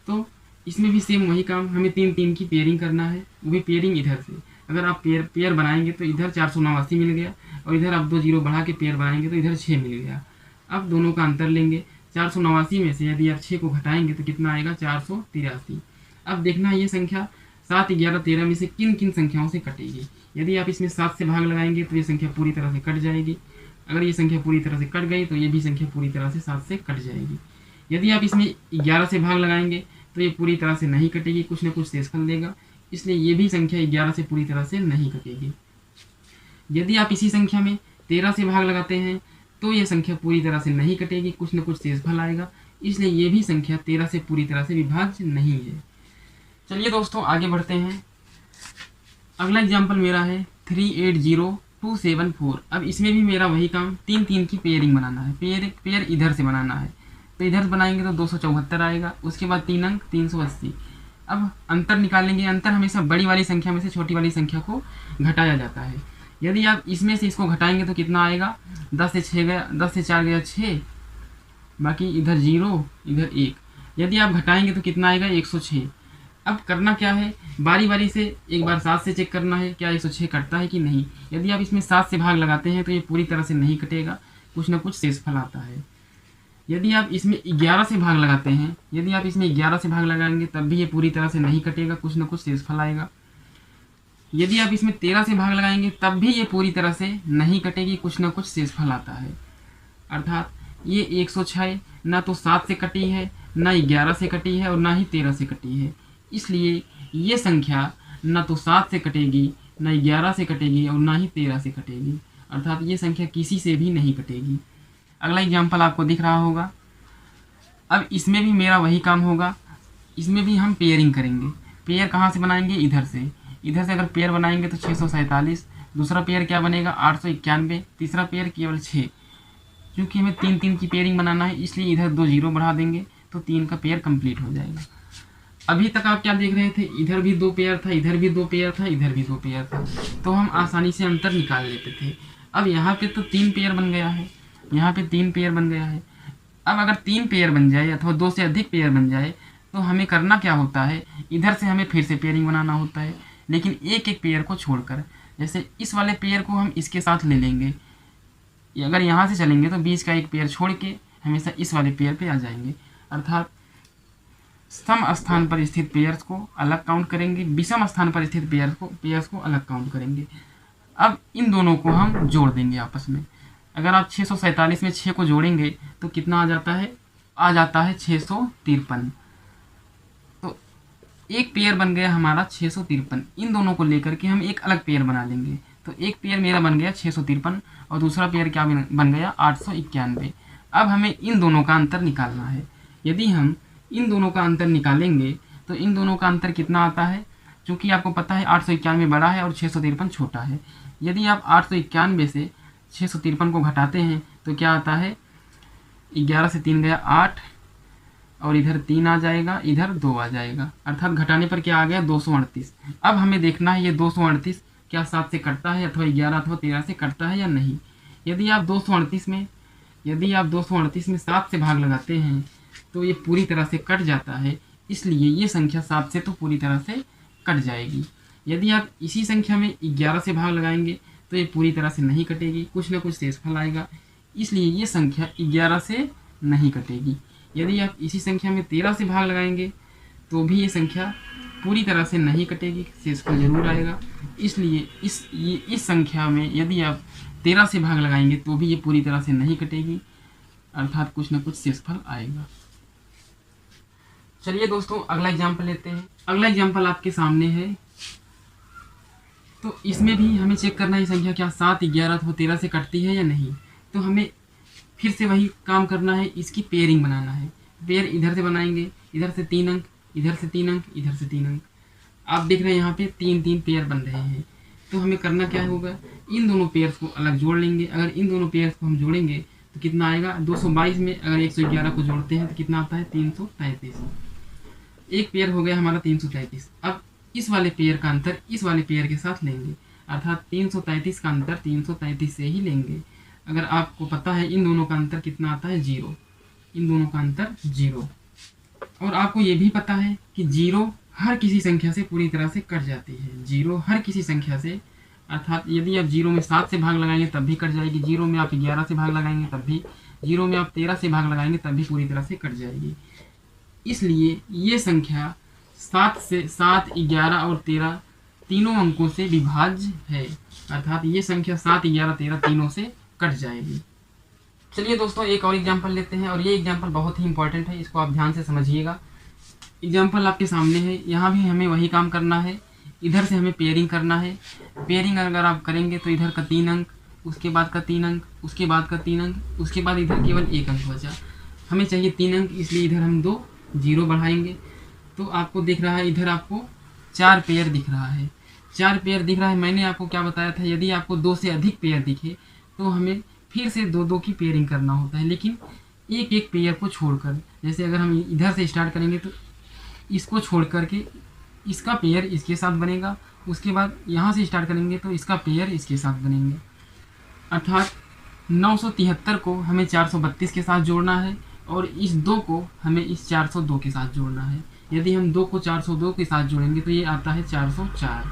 S1: तो इसमें भी सेम वही काम, हमें 3 3 की पेयरिंग करना है, वो भी पेयरिंग इधर से। अगर आप पेयर बनाएंगे तो इधर 489 मिल गया और इधर आप 2 जीरो बढ़ा के पेयर बनाएंगे तो इधर 6 मिल गया। अब दोनों का अंतर लेंगे, 489 में से यदि आप 6 को घटाएंगे तो कितना आएगा 483। अब देखना है ये संख्या 7 11 13 में से किन किन संख्याओं से कटेगी। यदि आप इसमें 7 से भाग लगाएंगे तो ये संख्या पूरी तरह से कट जाएगी। अगर ये संख्या पूरी तरह से कट गई तो ये भी संख्या पूरी तरह से 7 से कट जाएगी। यदि आप इसमें 11 से भाग लगाएंगे तो ये पूरी तरह से नहीं कटेगी, कुछ न कुछ शेषफल देगा, इसलिए ये भी संख्या 11 से पूरी तरह से नहीं कटेगी। यदि आप इसी संख्या में 13 से भाग लगाते हैं तो ये संख्या पूरी तरह से नहीं कटेगी, कुछ न कुछ शेषफल आएगा, इसलिए ये भी संख्या 13 से पूरी तरह से विभाज्य नहीं है। चलिए दोस्तों आगे बढ़ते हैं। अगला एग्जाम्पल मेरा है 380274। अब इसमें भी मेरा वही काम, 3 3 की पेयरिंग बनाना है। पेयर इधर से बनाना है, तो इधर बनाएंगे तो 274 आएगा, उसके बाद 3 अंक 380। अब अंतर निकालेंगे, अंतर हमेशा बड़ी वाली संख्या में से छोटी वाली संख्या को घटाया जाता है। यदि आप इसमें से इसको घटाएंगे तो कितना आएगा, 10 से 6 गया, 10 से 4 गया 6, बाकी इधर 0 इधर 1। यदि आप घटाएंगे तो कितना आएगा 106। अब करना क्या है, बारी बारी से एक बार 7 से चेक करना है क्या 106 कटता है कि नहीं। यदि आप इसमें 7 से भाग लगाते हैं तो ये पूरी तरह से नहीं कटेगा, कुछ ना कुछ शेषफल आता है। यदि आप इसमें 11 से भाग लगाते हैं, यदि आप इसमें 11 से भाग लगाएंगे तब भी ये पूरी तरह से नहीं कटेगा, कुछ ना कुछ शेषफल आएगा। यदि आप इसमें 13 से भाग लगाएंगे तब भी ये पूरी तरह से नहीं कटेगी, कुछ ना कुछ शेषफल आता है। अर्थात ये 106 ना तो 7 से कटी है, ना 11 से कटी है और ना ही 13 से कटी है, इसलिए ये संख्या ना तो 7 से कटेगी, ना 11 से कटेगी और ना ही 13 से कटेगी। अर्थात ये संख्या किसी से भी नहीं कटेगी। अगला एग्जाम्पल आपको दिख रहा होगा। अब इसमें भी मेरा वही काम होगा, इसमें भी हम पेयरिंग करेंगे। पेयर कहाँ से बनाएंगे, इधर से। इधर से अगर पेयर बनाएंगे तो 647, दूसरा पेयर क्या बनेगा 891, तीसरा पेयर केवल 6। क्योंकि हमें 3 3 की पेयरिंग बनाना है, इसलिए इधर 2 जीरो बढ़ा देंगे तो 3 का पेयर कंप्लीट हो जाएगा। अभी तक आप क्या देख रहे थे, इधर भी 2 पेयर था, इधर भी 2 पेयर था, इधर भी 2 पेयर था, तो हम आसानी से अंतर निकाल लेते थे। अब यहाँ पे तो 3 पेयर बन गया है, यहाँ पे 3 पेयर बन गया है। अब अगर 3 पेयर बन जाए अथवा 2 से अधिक पेयर बन जाए तो हमें करना क्या होता है, इधर से हमें फिर से पेयरिंग बनाना होता है, लेकिन एक एक पेयर को छोड़कर। जैसे इस वाले पेयर को हम इसके साथ ले लेंगे, अगर यहाँ से चलेंगे तो बीच का एक पेयर छोड़ के हमेशा इस वाले पेयर पे आ जाएंगे। अर्थात सम स्थान पर स्थित पेयर्स को अलग काउंट करेंगे, विषम स्थान पर स्थित पेयर्स को अलग काउंट करेंगे। अब इन दोनों को हम जोड़ देंगे आपस में। अगर आप 647 में 6 को जोड़ेंगे तो कितना आ जाता है, 653। तो एक पेयर बन गया हमारा 653। इन दोनों को लेकर के हम एक अलग पेयर बना लेंगे, तो एक पेयर मेरा बन गया 653 और दूसरा पेयर क्या बन गया 891। अब हमें इन दोनों का अंतर निकालना है। यदि हम इन दोनों का अंतर निकालेंगे तो इन दोनों का अंतर कितना आता है, क्योंकि आपको पता है 891 बड़ा है और 653 छोटा है। यदि आप 891 से 653 को घटाते हैं तो क्या आता है, 11 से 3 गया 8 और इधर 3 आ जाएगा, इधर 2 आ जाएगा। अर्थात घटाने पर क्या आ गया 238। अब हमें देखना है ये 238 क्या 7 से कटता है अथवा 11 अथवा 13 से कटता है या नहीं। यदि आप 238 में 7 से भाग लगाते हैं तो ये पूरी तरह से कट जाता है, इसलिए ये संख्या 7 से तो पूरी तरह से कट जाएगी। यदि आप इसी संख्या में 11 से भाग लगाएंगे तो ये पूरी तरह से नहीं कटेगी, कुछ ना कुछ शेषफल आएगा, इसलिए ये संख्या 11 से नहीं कटेगी। यदि आप इसी संख्या में 13 से भाग लगाएंगे तो भी ये संख्या पूरी तरह से नहीं कटेगी, शेषफल जरूर आएगा, इसलिए इस संख्या में यदि आप 13 से भाग लगाएंगे तो भी ये पूरी तरह से नहीं कटेगी, अर्थात कुछ ना कुछ शेषफल आएगा। चलिए दोस्तों अगला एग्जाम्पल लेते हैं। अगला एग्जाम्पल आपके सामने है, तो इसमें भी हमें चेक करना है संख्या क्या 7, 11 अथवा 13 से कटती है या नहीं। तो हमें फिर से वही काम करना है, इसकी पेयरिंग बनाना है। पेयर इधर से बनाएंगे, इधर से 3 अंक, इधर से 3 अंक, इधर से 3 अंक। आप देख रहे हैं यहाँ पे 3-3 पेयर बन रहे हैं। तो हमें करना क्या होगा, इन दोनों पेयर्स को अलग जोड़ लेंगे। अगर इन दोनों पेयर्स को हम जोड़ेंगे तो कितना आएगा, 222 में अगर 111 को जोड़ते हैं तो कितना आता है 333। एक पेयर हो गया हमारा 333। अब इस वाले पेयर का अंतर इस वाले पेयर के साथ लेंगे, अर्थात 333 का अंतर 333 से ही लेंगे। अगर आपको पता है इन दोनों का अंतर कितना आता है 0, इन दोनों का अंतर 0। और आपको ये भी पता है कि 0 हर किसी संख्या से पूरी तरह से कट जाती है। 0 हर किसी संख्या से, अर्थात यदि आप 0 में 7 से भाग लगाएंगे तब भी कट जाएगी, 0 में आप 11 से भाग लगाएंगे तब भी, 0 में आप 13 से भाग लगाएंगे तब भी पूरी तरह से कट जाएगी। इसलिए ये संख्या 7, 11 और 13 तीनों अंकों से विभाज्य है, अर्थात ये संख्या 7, 11, 13 तीनों से कट जाएगी। चलिए दोस्तों एक और एग्जाम्पल लेते हैं, और ये एग्जाम्पल बहुत ही इंपॉर्टेंट है, इसको आप ध्यान से समझिएगा। एग्जाम्पल आपके सामने है, यहाँ भी हमें वही काम करना है, इधर से हमें पेयरिंग करना है। पेयरिंग अगर आप करेंगे तो इधर का 3 अंक, उसके बाद का 3 अंक, उसके बाद का 3 अंक, उसके बाद इधर केवल 1 अंक बचा। हमें चाहिए 3 अंक, इसलिए इधर हम 2 0 बढ़ाएंगे। तो आपको दिख रहा है इधर आपको 4 पेयर दिख रहा है, 4 पेयर दिख रहा है। मैंने आपको क्या बताया था, यदि आपको 2 से अधिक पेयर दिखे तो हमें फिर से 2-2 की पेयरिंग करना होता है, लेकिन एक एक पेयर को छोड़कर। जैसे अगर हम इधर से स्टार्ट करेंगे तो इसको छोड़ करके इसका पेयर इसके साथ बनेगा, उसके बाद यहाँ से स्टार्ट करेंगे तो इसका पेयर इसके साथ बनेंगे। अर्थात 973 को हमें 432 के साथ जोड़ना है, और इस 2 को हमें इस 402 के साथ जोड़ना है। यदि हम 2 को 402 के साथ जोड़ेंगे तो ये आता है 404,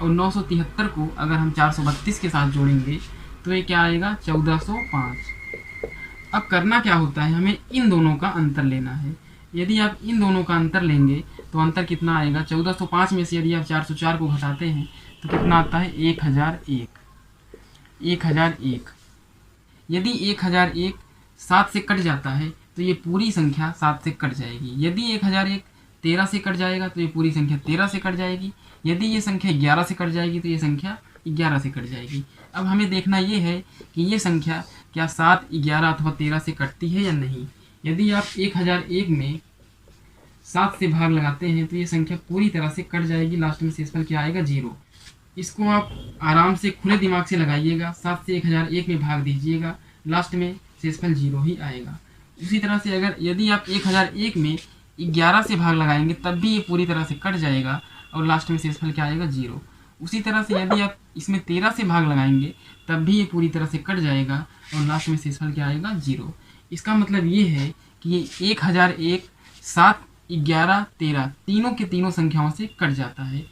S1: और 973 को अगर हम 432 के साथ जोड़ेंगे तो ये क्या आएगा 1405। अब करना क्या होता है, हमें इन दोनों का अंतर लेना है। यदि आप इन दोनों का अंतर लेंगे तो अंतर कितना आएगा, 1405 में से यदि आप 404 को घटाते हैं तो कितना आता है 1001। 1001 यदि 1001 7 से कट जाता है तो ये पूरी संख्या 7 से कट जाएगी। यदि 1001 13 से कट जाएगा तो ये पूरी संख्या 13 से कट जाएगी। यदि ये संख्या 11 से कट जाएगी तो ये संख्या 11 से कट जाएगी। अब हमें देखना ये है कि ये संख्या क्या 7, 11 अथवा 13 से कटती है या नहीं। यदि आप 1001 में 7 से भाग लगाते हैं तो ये संख्या पूरी तरह से कट जाएगी, लास्ट में शेषफल क्या आएगा 0। इसको आप आराम से खुले दिमाग से लगाइएगा, 7 से 1001 में भाग दीजिएगा, लास्ट में शेषफल 0 ही आएगा। उसी तरह से अगर यदि आप 1001 में 11 से भाग लगाएंगे तब भी ये पूरी तरह से कट जाएगा, और लास्ट में शेषफल क्या आएगा 0। उसी तरह से यदि आप इसमें 13 से भाग लगाएंगे तब भी ये पूरी तरह से कट जाएगा, और लास्ट में शेषफल क्या आएगा 0। इसका मतलब ये है कि ये 1001, 7, 11, 13 तीनों के तीनों संख्याओं से कट जाता है,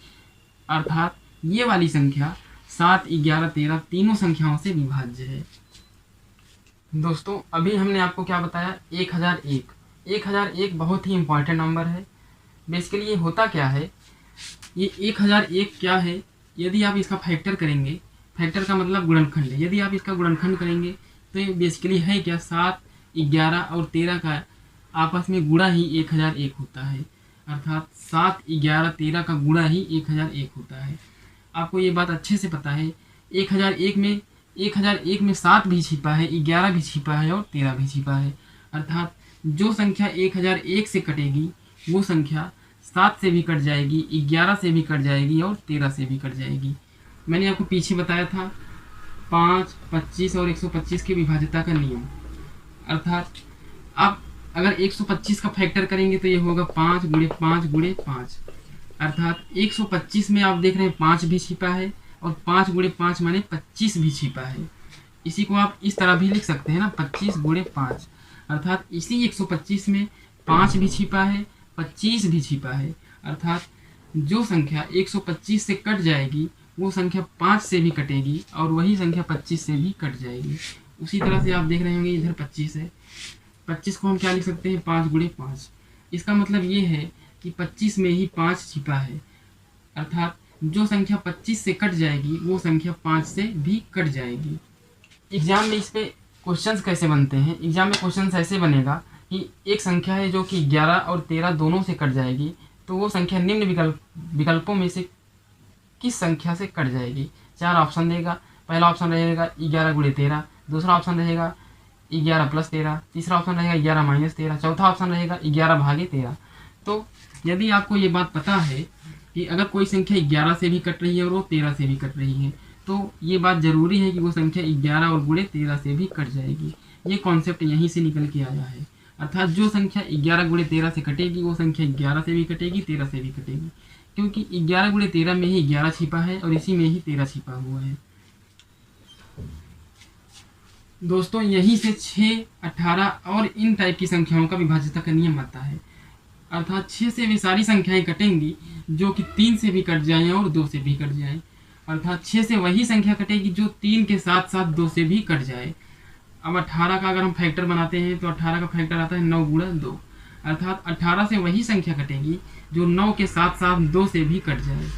S1: अर्थात ये वाली संख्या 7, 11, 13 तीनों संख्याओं से विभाज्य है। दोस्तों अभी हमने आपको क्या बताया, 1001। 1001 बहुत ही इम्पॉर्टेंट नंबर है। बेसिकली ये होता क्या है, ये 1001 क्या है, यदि आप इसका फैक्टर करेंगे, फैक्टर का मतलब गुणनखंड, यदि आप इसका गुणनखंड करेंगे तो ये बेसिकली है क्या 7, 11 और 13 का आपस में गुणा ही 1001 होता है, अर्थात 7, 11, 13 का गुणा ही 1001 होता है। आपको ये बात अच्छे से पता है। 1001 में 7 भी छिपा है, 11 भी छिपा है और 13 भी छिपा है, अर्थात जो संख्या 1001 से कटेगी वो संख्या 7 से भी कट जाएगी, 11 से भी कट जाएगी और 13 से भी कट जाएगी। मैंने आपको पीछे बताया था 5, 25 और 125 की विभाज्यता का नियम, अर्थात आप अगर 125 का फैक्टर करेंगे तो ये होगा 5 गुणे 5 गुणे 5, अर्थात 125 में आप देख रहे हैं 5 भी छिपा है और 5 गुणे 5 माने 25 भी छिपा है। इसी को आप इस तरह भी लिख सकते हैं ना, 25 गुणे 5, अर्थात इसी 125 में 5 भी छिपा है, 25 भी छिपा है। अर्थात जो संख्या 125 से कट जाएगी वो संख्या 5 से भी कटेगी और वही संख्या 25 से भी कट जाएगी। उसी तरह से आप देख रहे होंगे इधर 25 है, 25 को हम क्या लिख सकते हैं, 5 गुणे 5। इसका मतलब ये है कि 25 में ही 5 छिपा है, अर्थात जो संख्या 25 से कट जाएगी वो संख्या 5 से भी कट जाएगी। एग्जाम में इस पे क्वेश्चंस कैसे बनते हैं, एग्जाम में क्वेश्चंस ऐसे बनेगा कि एक संख्या है जो कि 11 और 13 दोनों से कट जाएगी, तो वो संख्या निम्न विकल्पों में से किस संख्या से कट जाएगी। 4 ऑप्शन देगा। पहला ऑप्शन रहेगा 11 गुणे 13, दूसरा ऑप्शन रहेगा 11 प्लस 13, तीसरा ऑप्शन रहेगा 11 माइनस 13, चौथा ऑप्शन रहेगा 11 भागे 13। तो यदि आपको ये बात पता है कि अगर कोई संख्या 11 से भी कट रही है और वो 13 से भी कट रही है, तो ये बात ज़रूरी है कि वो संख्या 11 और गुणे 13 से भी कट जाएगी। ये कॉन्सेप्ट यहीं से निकल के आया है। अर्थात जो संख्या 11 गुणे 13 से कटेगी वो संख्या 11 से भी कटेगी, 13 से भी कटेगी, क्योंकि 11 गुणे 13 में ही 11 छिपा है और इसी में ही 13 छिपा हुआ है। दोस्तों यहीं से 6, 18 और इन टाइप की संख्याओं का विभाज्यता का नियम आता है। अर्थात 6 से वे सारी संख्याएं कटेंगी जो कि 3 से भी कट जाएं और 2 से भी कट जाएं। अर्थात 6 से वही संख्या कटेगी जो 3 के साथ साथ 2 से भी कट जाए। अब 18 का अगर हम फैक्टर बनाते हैं तो 18 का फैक्टर आता है 9 गुणा 2। अर्थात 18 से वही संख्या कटेगी जो 9 के साथ साथ 2 से भी कट जाए।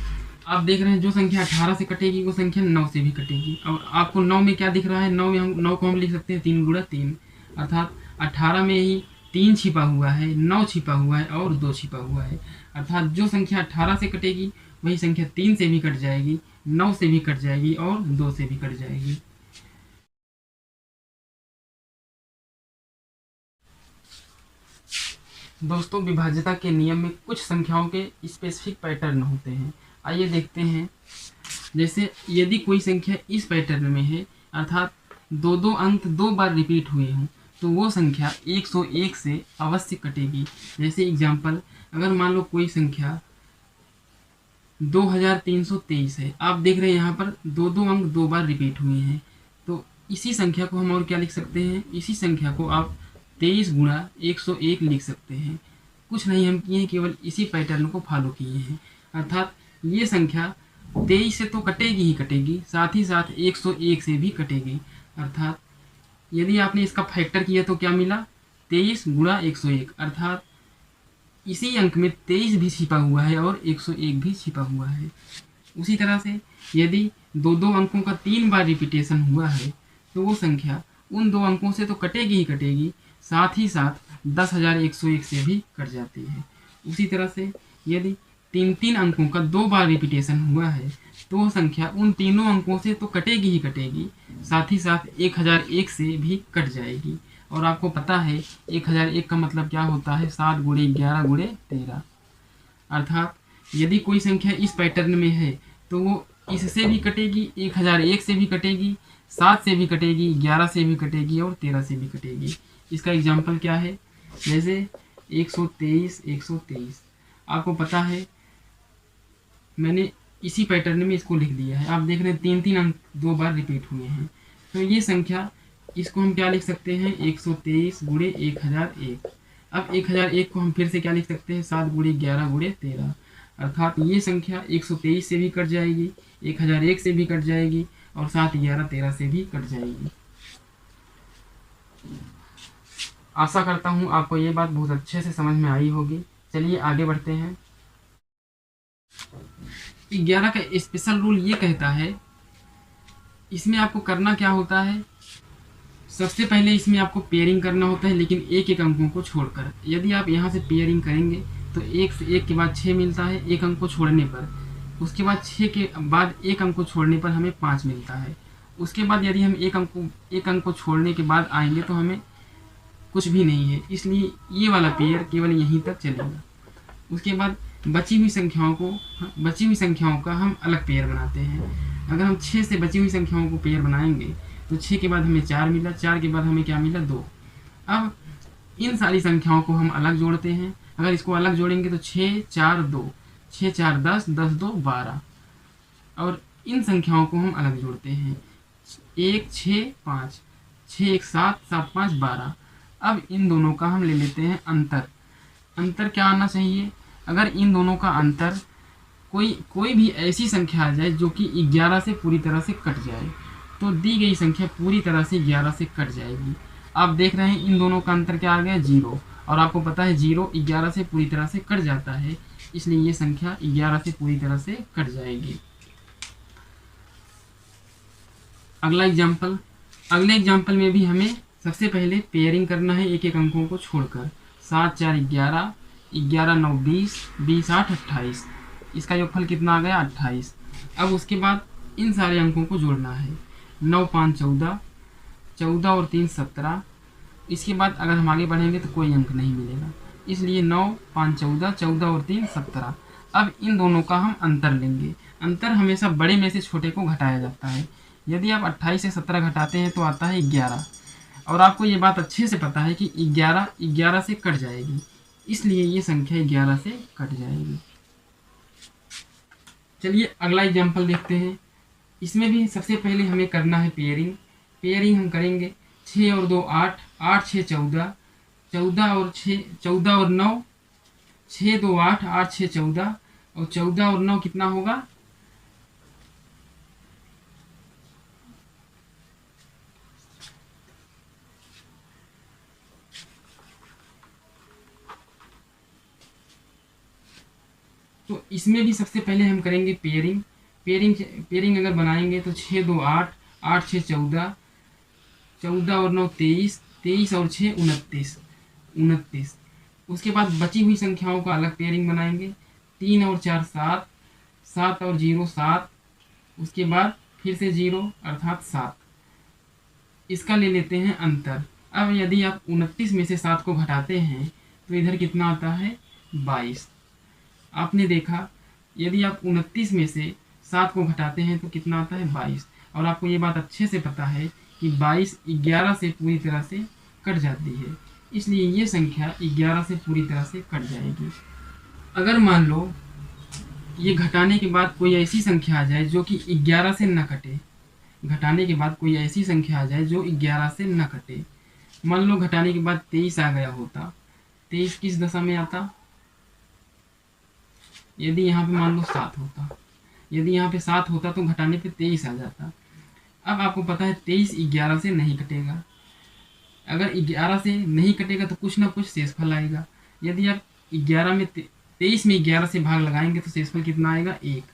S1: आप देख रहे हैं जो संख्या 18 से कटेगी वो संख्या 9 से भी कटेगी। और आपको 9 में क्या दिख रहा है, 9 को हम लिख सकते हैं 3 गुणा 3। अर्थात 18 में ही 3 छिपा हुआ है, 9 छिपा हुआ है और 2 छिपा हुआ है। अर्थात जो संख्या 18 से कटेगी वही संख्या 3 से भी कट जाएगी, 9 से भी कट जाएगी और 2 से भी कट जाएगी। दोस्तों विभाज्यता के नियम में कुछ संख्याओं के स्पेसिफिक पैटर्न होते हैं। आइए देखते हैं। जैसे यदि कोई संख्या इस पैटर्न में है, अर्थात 2 अंक 2 बार रिपीट हुए हों, तो वो संख्या 101 से अवश्य कटेगी। जैसे एग्जाम्पल, अगर मान लो कोई संख्या 2323 है, आप देख रहे हैं यहाँ पर 2 अंक 2 बार रिपीट हुए हैं, तो इसी संख्या को हम और क्या लिख सकते हैं, इसी संख्या को आप 23 गुणा 101 लिख सकते हैं। कुछ नहीं हम किए हैं, केवल इसी पैटर्न को फॉलो किए हैं। अर्थात ये संख्या 23 से तो कटेगी ही कटेगी, साथ ही साथ 101 से भी कटेगी। अर्थात यदि आपने इसका फैक्टर किया तो क्या मिला, 23 गुणा 101। अर्थात इसी अंक में 23 भी छिपा हुआ है और 101 भी छिपा हुआ है। उसी तरह से यदि 2 अंकों का 3 बार रिपीटेशन हुआ है तो वो संख्या उन 2 अंकों से तो कटेगी ही कटेगी, साथ ही साथ 10,101 से भी कट जाती है। उसी तरह से यदि 3 अंकों का 2 बार रिपीटेशन हुआ है तो वो संख्या उन तीनों अंकों से तो कटेगी ही कटेगी, साथ ही साथ 1001 से भी कट जाएगी। और आपको पता है 1001 का मतलब क्या होता है, 7 गुणे 11 गुणे 13। अर्थात यदि कोई संख्या इस पैटर्न में है तो वो इससे भी कटेगी, 1001 से भी कटेगी, 7 से भी कटेगी, 11 से भी कटेगी और 13 से भी कटेगी। इसका एग्जाम्पल क्या है, जैसे 123 आपको पता है मैंने इसी पैटर्न में इसको लिख दिया है। आप देख रहे हैं 3 अंक 2 बार रिपीट हुए हैं, तो ये संख्या इसको हम क्या लिख सकते हैं, 123 गुणे 1001। अब 1001 को हम फिर से क्या लिख सकते हैं, 7 गुणे 11 गुणे 13। अर्थात ये संख्या 123 से भी कट जाएगी, 1001 से भी कट जाएगी और साथ 11 13 से भी कट जाएगी। आशा करता हूँ आपको ये बात बहुत अच्छे से समझ में आई होगी। चलिए आगे बढ़ते हैं। 11 का स्पेशल रूल ये कहता है, इसमें आपको करना क्या होता है, सबसे पहले इसमें आपको पेयरिंग करना होता है, लेकिन एक अंकों को छोड़कर। यदि आप यहाँ से पेयरिंग करेंगे तो 1 से 1 के बाद 6 मिलता है एक अंक को छोड़ने पर, उसके बाद 6 के बाद एक अंक को छोड़ने पर हमें 5 मिलता है। उसके बाद यदि हम एक अंक को छोड़ने के बाद आएंगे तो हमें कुछ भी नहीं है, इसलिए ये वाला पेयर केवल यहीं तक चलेगा। उसके बाद बची हुई संख्याओं का हम अलग पेयर बनाते हैं। अगर हम 6 से बची हुई संख्याओं को पेयर बनाएंगे तो 6 के बाद हमें 4 मिला, 4 के बाद हमें क्या मिला, 2। अब इन सारी संख्याओं को हम अलग जोड़ते हैं। अगर इसको अलग जोड़ेंगे तो 6 4 2, 6 4 10, 10 2 12। और इन संख्याओं को हम अलग जोड़ते हैं। 1 6 5, 6 1 7, 7 5 12। अब इन दोनों का हम ले लेते हैं अंतर। अंतर क्या आना चाहिए? अगर इन दोनों का अंतर कोई भी ऐसी संख्या आ जाए जो कि 11 से पूरी तरह से कट जाए, तो दी गई संख्या पूरी तरह से 11 से कट जाएगी। आप देख रहे हैं इन दोनों का अंतर क्या आ गया? 0। और आपको पता है 0 11 से पूरी तरह से कट जाता है, इसलिए ये संख्या 11 से पूरी तरह से कट जाएगी। अगले एग्जाम्पल में भी हमें सबसे पहले पेयरिंग करना है एक एक अंकों को छोड़कर। 7 4 11, 11 9 20, 20 8 28। इसका योगफल कितना आ गया? 28। अब उसके बाद इन सारे अंकों को जोड़ना है। 9 5 14, 14 और 3 17। इसके बाद अगर हम आगे बढ़ेंगे तो कोई अंक नहीं मिलेगा, इसलिए 9 5 14, 14 और 3 17। अब इन दोनों का हम अंतर लेंगे। अंतर हमेशा बड़े में से छोटे को घटाया जाता है। यदि आप 28 से 17 घटाते हैं तो आता है 11, और आपको ये बात अच्छे से पता है कि 11 11 से कट जाएगी, इसलिए ये संख्या 11 से कट जाएगी। चलिए अगला एग्जाम्पल देखते हैं। इसमें भी सबसे पहले हमें करना है पेयरिंग हम करेंगे। 6 और 2 8, 8 6 14, 14 और 6 14 और 9, 6 2 8, 8 6 14, और 14 और 9 कितना होगा? तो इसमें भी सबसे पहले हम करेंगे पेयरिंग अगर बनाएंगे तो 6 2 8, 8 6 14, 14 और 9 23, 23 और 6 29। उसके बाद बची हुई संख्याओं का अलग पेयरिंग बनाएंगे। 3 और 4 7, 7 और 0 7, उसके बाद फिर से 0 अर्थात 7। इसका ले लेते हैं अंतर। अब यदि आप 29 में से 7 को घटाते हैं तो इधर कितना आता है? 22। आपने देखा यदि आप 29 में से 7 को घटाते हैं तो कितना आता है? 22। और आपको ये बात अच्छे से पता है कि 22 11 से पूरी तरह से कट जाती है, इसलिए ये संख्या 11 से पूरी तरह से कट जाएगी। अगर मान लो ये घटाने के बाद कोई ऐसी संख्या आ जाए जो कि 11 से न कटे, घटाने के बाद कोई ऐसी संख्या आ जाए जो 11 से न कटे। मान लो घटाने के बाद 23 आ गया होता, 23 किस दशा में आता? यदि यहाँ पे मान लो 7 होता, यदि यहाँ पे 7 होता तो घटाने पे 23 आ जाता। अब आपको पता है 23 11 से नहीं कटेगा। अगर 11 से नहीं कटेगा तो कुछ ना कुछ शेषफल आएगा। यदि आप 23 में 11 से भाग लगाएंगे तो शेषफल कितना आएगा? 1।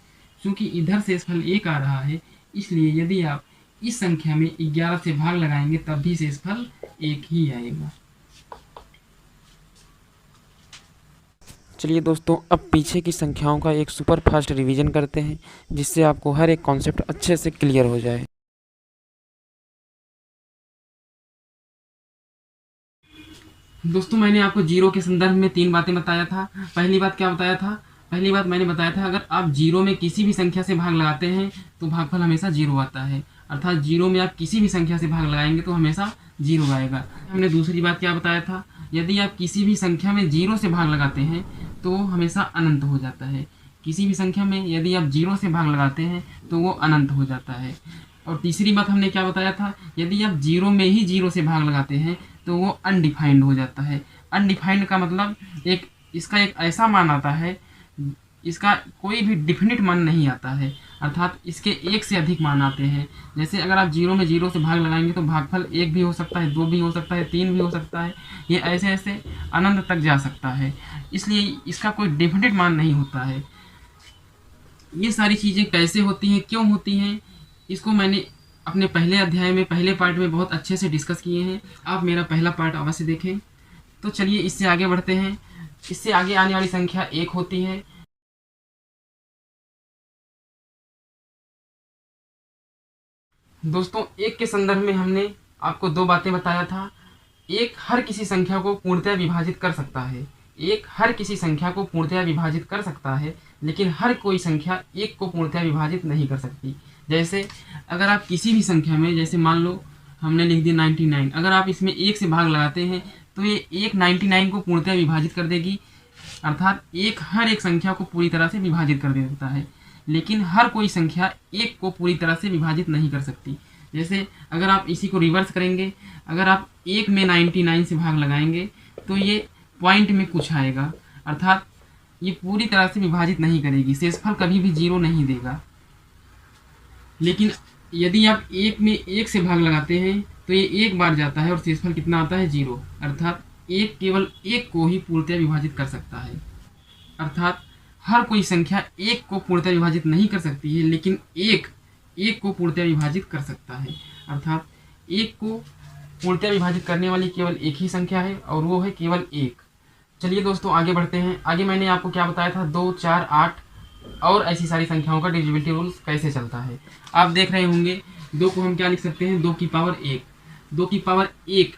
S1: क्योंकि इधर शेषफल 1 आ रहा है, इसलिए यदि आप इस संख्या में 11 से भाग लगाएंगे तब भी शेषफल 1 ही आएगा।
S2: चलिए दोस्तों, अब पीछे की संख्याओं का एक सुपर फास्ट रिवीजन करते हैं, जिससे आपको हर एक कॉन्सेप्ट अच्छे से क्लियर हो जाए।
S1: दोस्तों मैंने आपको जीरो के संदर्भ में 3 बातें बताया था। पहली बात क्या बताया था? पहली बात मैंने बताया था अगर आप जीरो में किसी भी संख्या से भाग लगाते हैं तो भागफल हमेशा जीरो आता है, अर्थात जीरो में आप किसी भी संख्या से भाग लगाएंगे तो हमेशा जीरो आएगा। हमने दूसरी बात क्या बताया था? यदि आप किसी भी संख्या में जीरो से भाग लगाते हैं तो हमेशा अनंत हो जाता है। किसी भी संख्या में यदि आप जीरो से भाग लगाते हैं तो वो अनंत हो जाता है। और तीसरी बात हमने क्या बताया था? यदि आप जीरो में ही जीरो से भाग लगाते हैं तो वो अनडिफाइंड हो जाता है। अनडिफाइंड का मतलब इसका एक ऐसा मान आता है, इसका कोई भी डिफिनिट मान नहीं आता है, अर्थात इसके एक से अधिक मान आते हैं। जैसे अगर आप जीरो में जीरो से भाग लगाएंगे तो भागफल 1 भी हो सकता है, 2 भी हो सकता है, 3 भी हो सकता है, ये ऐसे ऐसे अनंत तक जा सकता है, इसलिए इसका कोई डेफिनेट मान नहीं होता है। ये सारी चीज़ें कैसे होती हैं, क्यों होती हैं, इसको मैंने अपने पहले अध्याय में पहले पार्ट में बहुत अच्छे से डिस्कस किए हैं। आप मेरा पहला पार्ट अवश्य देखें। तो चलिए इससे आगे बढ़ते हैं। इससे आगे आने वाली संख्या 1 होती है। दोस्तों 1 के संदर्भ में हमने आपको 2 बातें बताया था। 1 हर किसी संख्या को पूर्णतः विभाजित कर सकता है, 1 हर किसी संख्या को पूर्णतः विभाजित कर सकता है, लेकिन हर कोई संख्या 1 को पूर्णतः विभाजित नहीं कर सकती। जैसे अगर आप किसी भी संख्या में, जैसे मान लो हमने लिख दिया 99, अगर आप इसमें 1 से भाग लगाते हैं तो ये 1 99 को पूर्णतः विभाजित कर देगी, अर्थात 1 हर एक संख्या को पूरी तरह से विभाजित कर देता है, लेकिन हर कोई संख्या 1 को पूरी तरह से विभाजित नहीं कर सकती। जैसे अगर आप इसी को रिवर्स करेंगे, अगर आप 1 में 99 से भाग लगाएंगे तो ये पॉइंट में कुछ आएगा, अर्थात ये पूरी तरह से विभाजित नहीं करेगी, शेषफल कभी भी 0 नहीं देगा। लेकिन यदि आप 1 में 1 से भाग लगाते हैं तो ये एक बार जाता है और शेषफल कितना आता है 0, अर्थात 1 केवल 1 को ही पूर्णतः विभाजित कर सकता है। अर्थात हर कोई संख्या 1 को पूर्णतः विभाजित नहीं कर सकती है, लेकिन 1 को पूर्णतः विभाजित कर सकता है। अर्थात 1 को पूर्णतः विभाजित करने वाली केवल एक ही संख्या है और वो है केवल 1। चलिए दोस्तों आगे बढ़ते हैं। आगे मैंने आपको क्या बताया था, 2, 4, 8 और ऐसी सारी संख्याओं का डिविजिबिलिटी रूल्स कैसे चलता है। आप देख रहे होंगे 2 को हम क्या लिख सकते हैं, 2 की पावर 1। 2 की पावर 1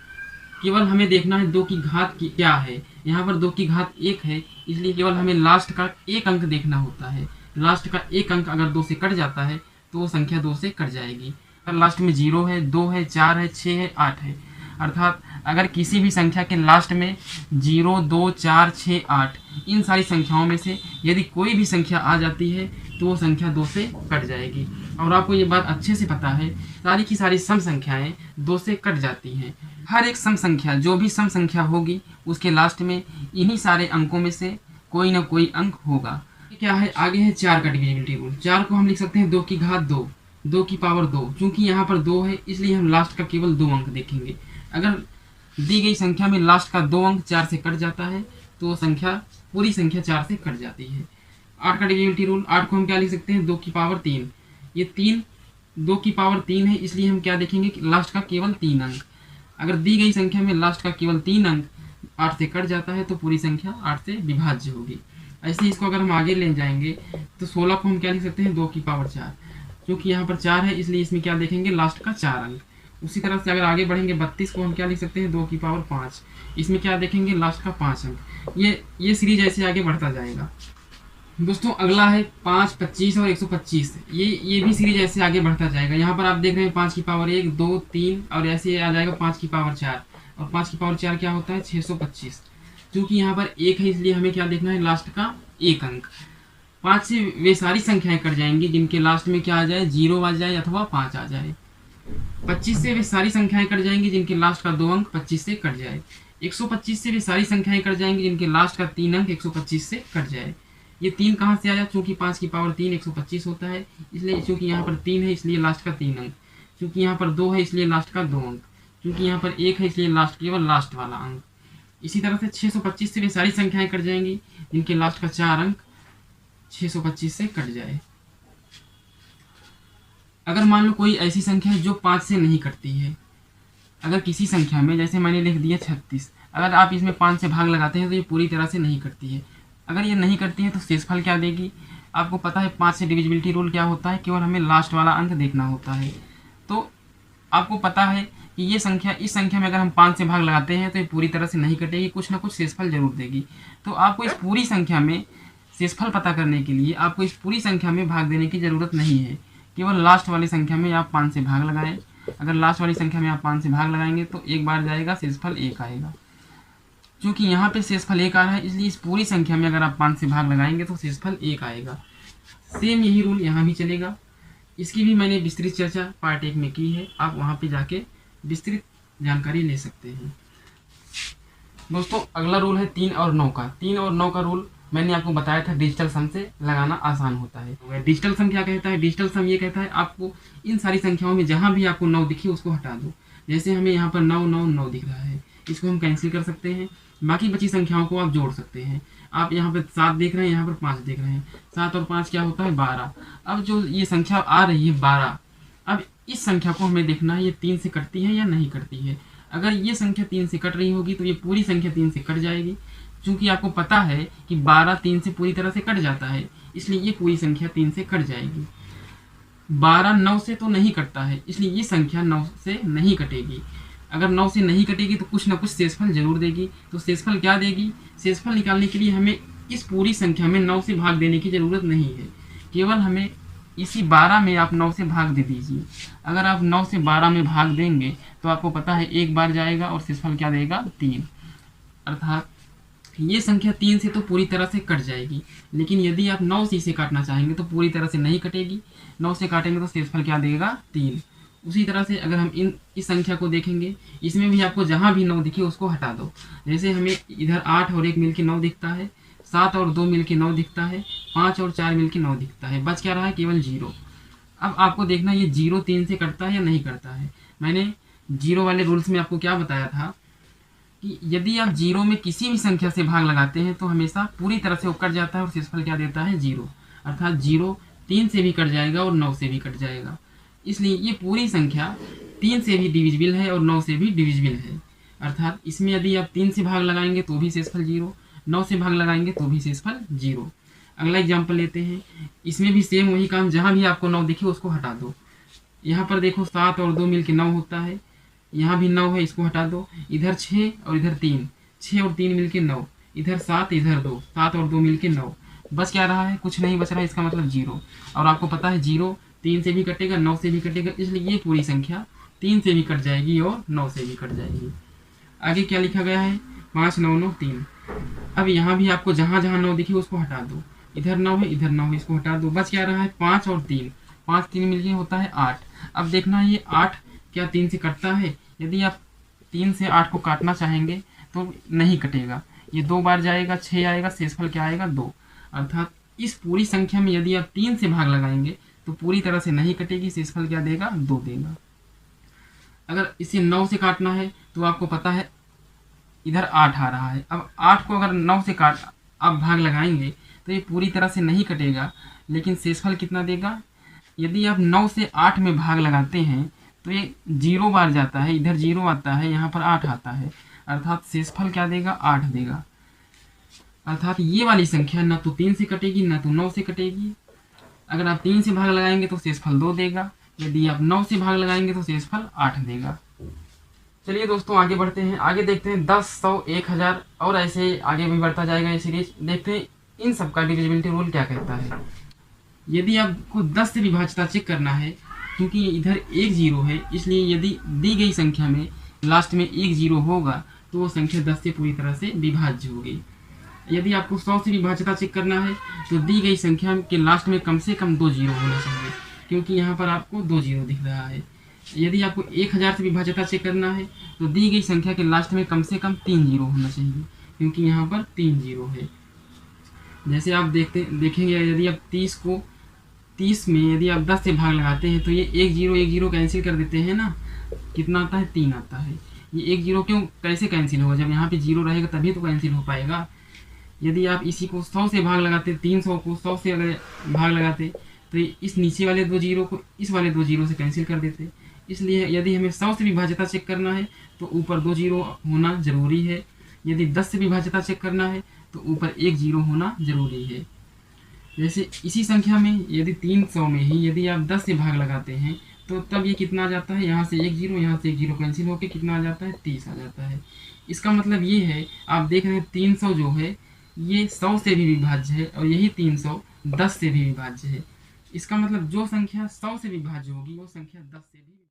S1: केवल हमें देखना है 2 की घात की क्या है। यहाँ पर 2 की घात 1 है, इसलिए केवल हमें लास्ट का एक अंक देखना होता है। लास्ट का एक अंक अगर 2 से कट जाता है तो वो संख्या 2 से कट जाएगी। अगर लास्ट में 0 है, 2 है, 4 है, 6 है, 8 है, अर्थात अगर किसी भी संख्या के लास्ट में 0, 2, 4, 6, 8 इन सारी संख्याओं में से यदि कोई भी संख्या आ जाती है तो वो संख्या 2 से कट जाएगी। और आपको ये बात अच्छे से पता है, सारी की सारी सम संख्याएं 2 से कट जाती हैं। हर एक सम संख्या, जो भी सम संख्या होगी उसके लास्ट में इन्हीं सारे अंकों में से कोई ना कोई अंक होगा। क्या है, आगे है 4 का डिविजिबिलिटी रूल। 4 को हम लिख सकते हैं 2 की घात 2, 2 की पावर 2। चूंकि यहाँ पर 2 है इसलिए हम लास्ट का केवल 2 अंक देखेंगे। अगर दी गई संख्या में लास्ट का 2 अंक 4 से कट जाता है तो वो संख्या पूरी संख्या 4 से कट जाती है। 8 का डिविजिबिलिटी रूल। 8 को हम क्या लिख सकते हैं, 2 की पावर 3। ये 3 2 की पावर 3 है, इसलिए हम क्या देखेंगे कि लास्ट का केवल 3 अंक। अगर दी गई संख्या में लास्ट का केवल 3 अंक 8 से कट जाता है तो पूरी संख्या 8 से विभाज्य होगी। ऐसे इसको अगर हम आगे ले जाएंगे तो 16 को हम क्या लिख सकते हैं, 2 की पावर 4। क्योंकि यहाँ पर 4 है इसलिए इसमें क्या देखेंगे, लास्ट का 4 अंक। उसी तरह से अगर आगे बढ़ेंगे 32 को हम क्या लिख सकते हैं, 2 की पावर 5। इसमें क्या देखेंगे, लास्ट का 5 अंक। ये सीरीज ऐसे आगे बढ़ता जाएगा। दोस्तों अगला है 5, 25 और 125। ये भी सीरीज ऐसे आगे बढ़ता जाएगा। यहाँ पर आप देख रहे हैं 5 की पावर 1, 2, 3 और ऐसे आ जाएगा 5 की पावर 4। और 5 की पावर 4 क्या होता है, 625। क्योंकि यहाँ पर 1 है इसलिए हमें क्या देखना है, लास्ट का 1 अंक। 5 से वे सारी संख्याएं कट जाएंगी जिनके लास्ट में क्या आ जाए, 0 आ जाए अथवा 5 आ जाए। 25 से वे सारी संख्याएं कट जाएंगी जिनके लास्ट का 2 अंक 25 से कट जाए। 125 से वे सारी संख्याएं कट जाएंगी जिनके लास्ट का 3 अंक 125 से कट जाए। ये 3 कहाँ से आया, चूंकि 5 की पावर 3 125 होता है, इसलिए चूंकि यहाँ पर 3 है इसलिए लास्ट का 3 अंक। चूंकि यहाँ पर 2 है इसलिए लास्ट का 2 अंक। चूंकि यहाँ पर 1 है इसलिए लास्ट केवल लास्ट वाला अंक। इसी तरह से 625 से वे सारी संख्याएं कट जाएंगी जिनके लास्ट का 4 अंक 625 से कट जाए। अगर मान लो कोई ऐसी संख्या है जो 5 से नहीं कटती है, अगर किसी संख्या में, जैसे मैंने लिख दिया 36, अगर आप इसमें 5 से भाग लगाते हैं तो ये पूरी तरह से नहीं कटती है। अगर ये नहीं करती है तो शेषफल क्या देगी, आपको पता है 5 से डिविजिबिलिटी रूल क्या होता है, केवल हमें लास्ट वाला अंक देखना होता है। तो आपको पता है कि ये संख्या, इस संख्या में अगर हम 5 से भाग लगाते हैं तो ये पूरी तरह से नहीं कटेगी, कुछ ना कुछ शेषफल जरूर देगी। तो आपको इस पूरी संख्या में शेषफल पता करने के लिए आपको इस पूरी संख्या में भाग देने की ज़रूरत नहीं है, केवल लास्ट वाली संख्या में आप 5 से भाग लगाएं। अगर लास्ट वाली संख्या में आप 5 से भाग लगाएंगे तो एक बार जाएगा, शेषफल 1 आएगा। क्योंकि यहाँ पे शेषफल 1 आ रहा है इसलिए इस पूरी संख्या में अगर आप 5 से भाग लगाएंगे तो शेषफल 1 आएगा। सेम यही रूल यहाँ भी चलेगा। इसकी भी मैंने विस्तृत चर्चा पार्ट 1 में की है, आप वहाँ पे जाके विस्तृत जानकारी ले सकते हैं। दोस्तों अगला रूल है 3 और 9 का। 3 और 9 का रूल मैंने आपको बताया था, डिजिटल सम से लगाना आसान होता है। डिजिटल सम क्या कहता है, डिजिटल सम ये कहता है आपको इन सारी संख्याओं में जहाँ भी आपको 9 दिखे उसको हटा दो। जैसे हमें यहाँ पर 9, 9, 9 दिख रहा है, इसको हम कैंसिल कर सकते हैं, बाकी बची संख्याओं को आप जोड़ सकते हैं। आप यहाँ पर 7 देख रहे हैं, यहाँ पर 5 देख रहे हैं, 7 और 5 क्या होता है 12। अब जो ये संख्या आ रही है 12, अब इस संख्या को हमें देखना है ये 3 से कटती है या नहीं कटती है। अगर ये संख्या 3 से कट रही होगी तो ये पूरी संख्या 3 से कट जाएगी। क्योंकि आपको पता है कि 12 3 से पूरी तरह से कट जाता है, इसलिए ये पूरी संख्या 3 से कट जाएगी। 12 9 से तो नहीं कटता है, इसलिए ये संख्या 9 से नहीं कटेगी। अगर 9 से नहीं कटेगी तो कुछ ना कुछ शेषफल जरूर देगी। तो शेषफल क्या देगी, शेषफल निकालने के लिए हमें इस पूरी संख्या में 9 से भाग देने की ज़रूरत नहीं है, केवल हमें इसी 12 में आप 9 से भाग दे दीजिए। अगर आप 9 से 12 में भाग देंगे तो आपको पता है एक बार जाएगा और शेषफल क्या देगा 3। अर्थात ये संख्या 3 से तो पूरी तरह से कट जाएगी, लेकिन यदि आप 9 से इसे काटना चाहेंगे तो पूरी तरह से नहीं कटेगी। 9 से काटेंगे तो शेषफल क्या देगा 3। उसी तरह से अगर हम इस संख्या को देखेंगे, इसमें भी आपको जहाँ भी 9 दिखे उसको हटा दो। जैसे हमें इधर 8 और 1 मिल के 9 दिखता है, 7 और 2 मिल के 9 दिखता है, 5 और 4 मिल के 9 दिखता है, बच क्या रहा है? केवल 0। अब आपको देखना ये 0 3 से कटता है या नहीं कटता है। मैंने 0 वाले रूल्स में आपको क्या बताया था कि यदि आप 0 में किसी भी संख्या से भाग लगाते हैं तो हमेशा पूरी तरह से वो कट जाता है और शेषफल क्या देता है? 0। अर्थात 0 3 से भी कट जाएगा और 9 से भी कट जाएगा। इसलिए ये पूरी संख्या 3 से भी डिविजिबल है और 9 से भी डिविजिबल है। अर्थात इसमें यदि आप 3 से भाग लगाएंगे तो भी शेषफल 0, 9 से भाग लगाएंगे तो भी शेषफल 0। अगला एग्जाम्पल लेते हैं, इसमें भी सेम वही काम, जहाँ भी आपको 9 दिखे उसको हटा दो। यहाँ पर देखो 7 और 2 मिल के 9 होता है, यहाँ भी 9 है, इसको हटा दो। इधर 6 और इधर 3, 6 और 3 मिल के 9, इधर 7 इधर 2, 7 और 2 मिल के 9, बस क्या रहा है? कुछ नहीं बच रहा है, इसका मतलब 0। और आपको पता है 0 3 से भी कटेगा, 9 से भी कटेगा, इसलिए ये पूरी संख्या 3 से भी कट जाएगी और 9 से भी कट जाएगी। आगे क्या लिखा गया है? 5 9 9 3। अब यहाँ भी आपको जहाँ जहाँ 9 दिखे उसको हटा दो। इधर 9 है, इधर 9 है, इसको हटा दो। बच क्या रहा है? 5 और 3, 5 3 मिलके होता है 8। अब देखना ये 8 क्या 3 से कटता है? यदि आप 3 से 8 को काटना चाहेंगे तो नहीं कटेगा, ये 2 बार जाएगा, 6 आएगा, शेषफल क्या आएगा? 2। अर्थात इस पूरी संख्या में यदि आप 3 से भाग लगाएंगे तो पूरी तरह से नहीं कटेगी, शेषफल क्या देगा? 2 देगा। अगर इसे 9 से काटना है तो आपको पता है इधर 8 आ रहा है। अब 8 को अगर 9 से आप भाग लगाएंगे तो ये पूरी तरह से नहीं कटेगा, लेकिन शेषफल कितना देगा? यदि आप 9 से 8 में भाग लगाते हैं तो ये 0 बार जाता है, इधर 0 आता है, यहाँ पर 8 आता है, अर्थात शेषफल क्या देगा? 8 देगा। अर्थात ये वाली संख्या ना तो 3 से कटेगी ना तो 9 से कटेगी। अगर आप 3 से भाग लगाएंगे तो शेषफल 2 देगा, यदि आप 9 से भाग लगाएंगे तो शेषफल 8 देगा। चलिए दोस्तों आगे बढ़ते हैं, आगे देखते हैं 10 100 1000 और ऐसे आगे भी बढ़ता जाएगा ये सीरीज। देखते हैं इन सब का डिविजिबिलिटी रूल क्या कहता है। यदि आपको 10 से विभाज्यता चेक करना है, क्योंकि इधर 1 0 है, इसलिए यदि दी गई संख्या में लास्ट में 1 0 होगा तो वो संख्या 10 से पूरी तरह से विभाज्य होगी। यदि आपको 100 से विभाज्यता चेक करना है तो दी गई संख्या के लास्ट में कम से कम 2 0 होना चाहिए, क्योंकि यहाँ पर आपको 2 0 दिख रहा है। यदि आपको 1000 से विभाज्यता चेक करना है तो दी गई संख्या के लास्ट में कम से कम 3 0 होना चाहिए, क्योंकि यहाँ पर 3 0 है। जैसे आप देखेंगे यदि आप 30 में यदि आप 10 से भाग लगाते हैं तो ये 1 0 कैंसिल कर देते हैं ना, कितना आता है? 3 आता है। ये 1 0 क्यों कैसे कैंसिल होगा? जब यहाँ पे 0 रहेगा तभी तो कैंसिल हो पाएगा। यदि आप इसी को 100 से भाग लगाते, 300 को 100 से अगर भाग लगाते तो इस नीचे वाले 2 0 को इस वाले 2 0 से कैंसिल कर देते। इसलिए यदि हमें 100 से विभाज्यता चेक करना है तो ऊपर 2 0 होना जरूरी है। यदि 10 से विभाज्यता चेक करना है तो ऊपर 1 0 होना जरूरी है। जैसे इसी संख्या में यदि 300 में ही यदि आप 10 से भाग लगाते हैं तो तब ये कितना आ जाता है? यहाँ से 1 0, यहाँ से 1 0 कैंसिल होकर कितना आ जाता है? 30 आ जाता है। इसका मतलब ये है, आप देख रहे हैं 300 जो है ये 100 से भी विभाज्य है और यही 300 10 से भी विभाज्य है। इसका मतलब जो संख्या 100 से विभाज्य होगी वो संख्या 10 से भी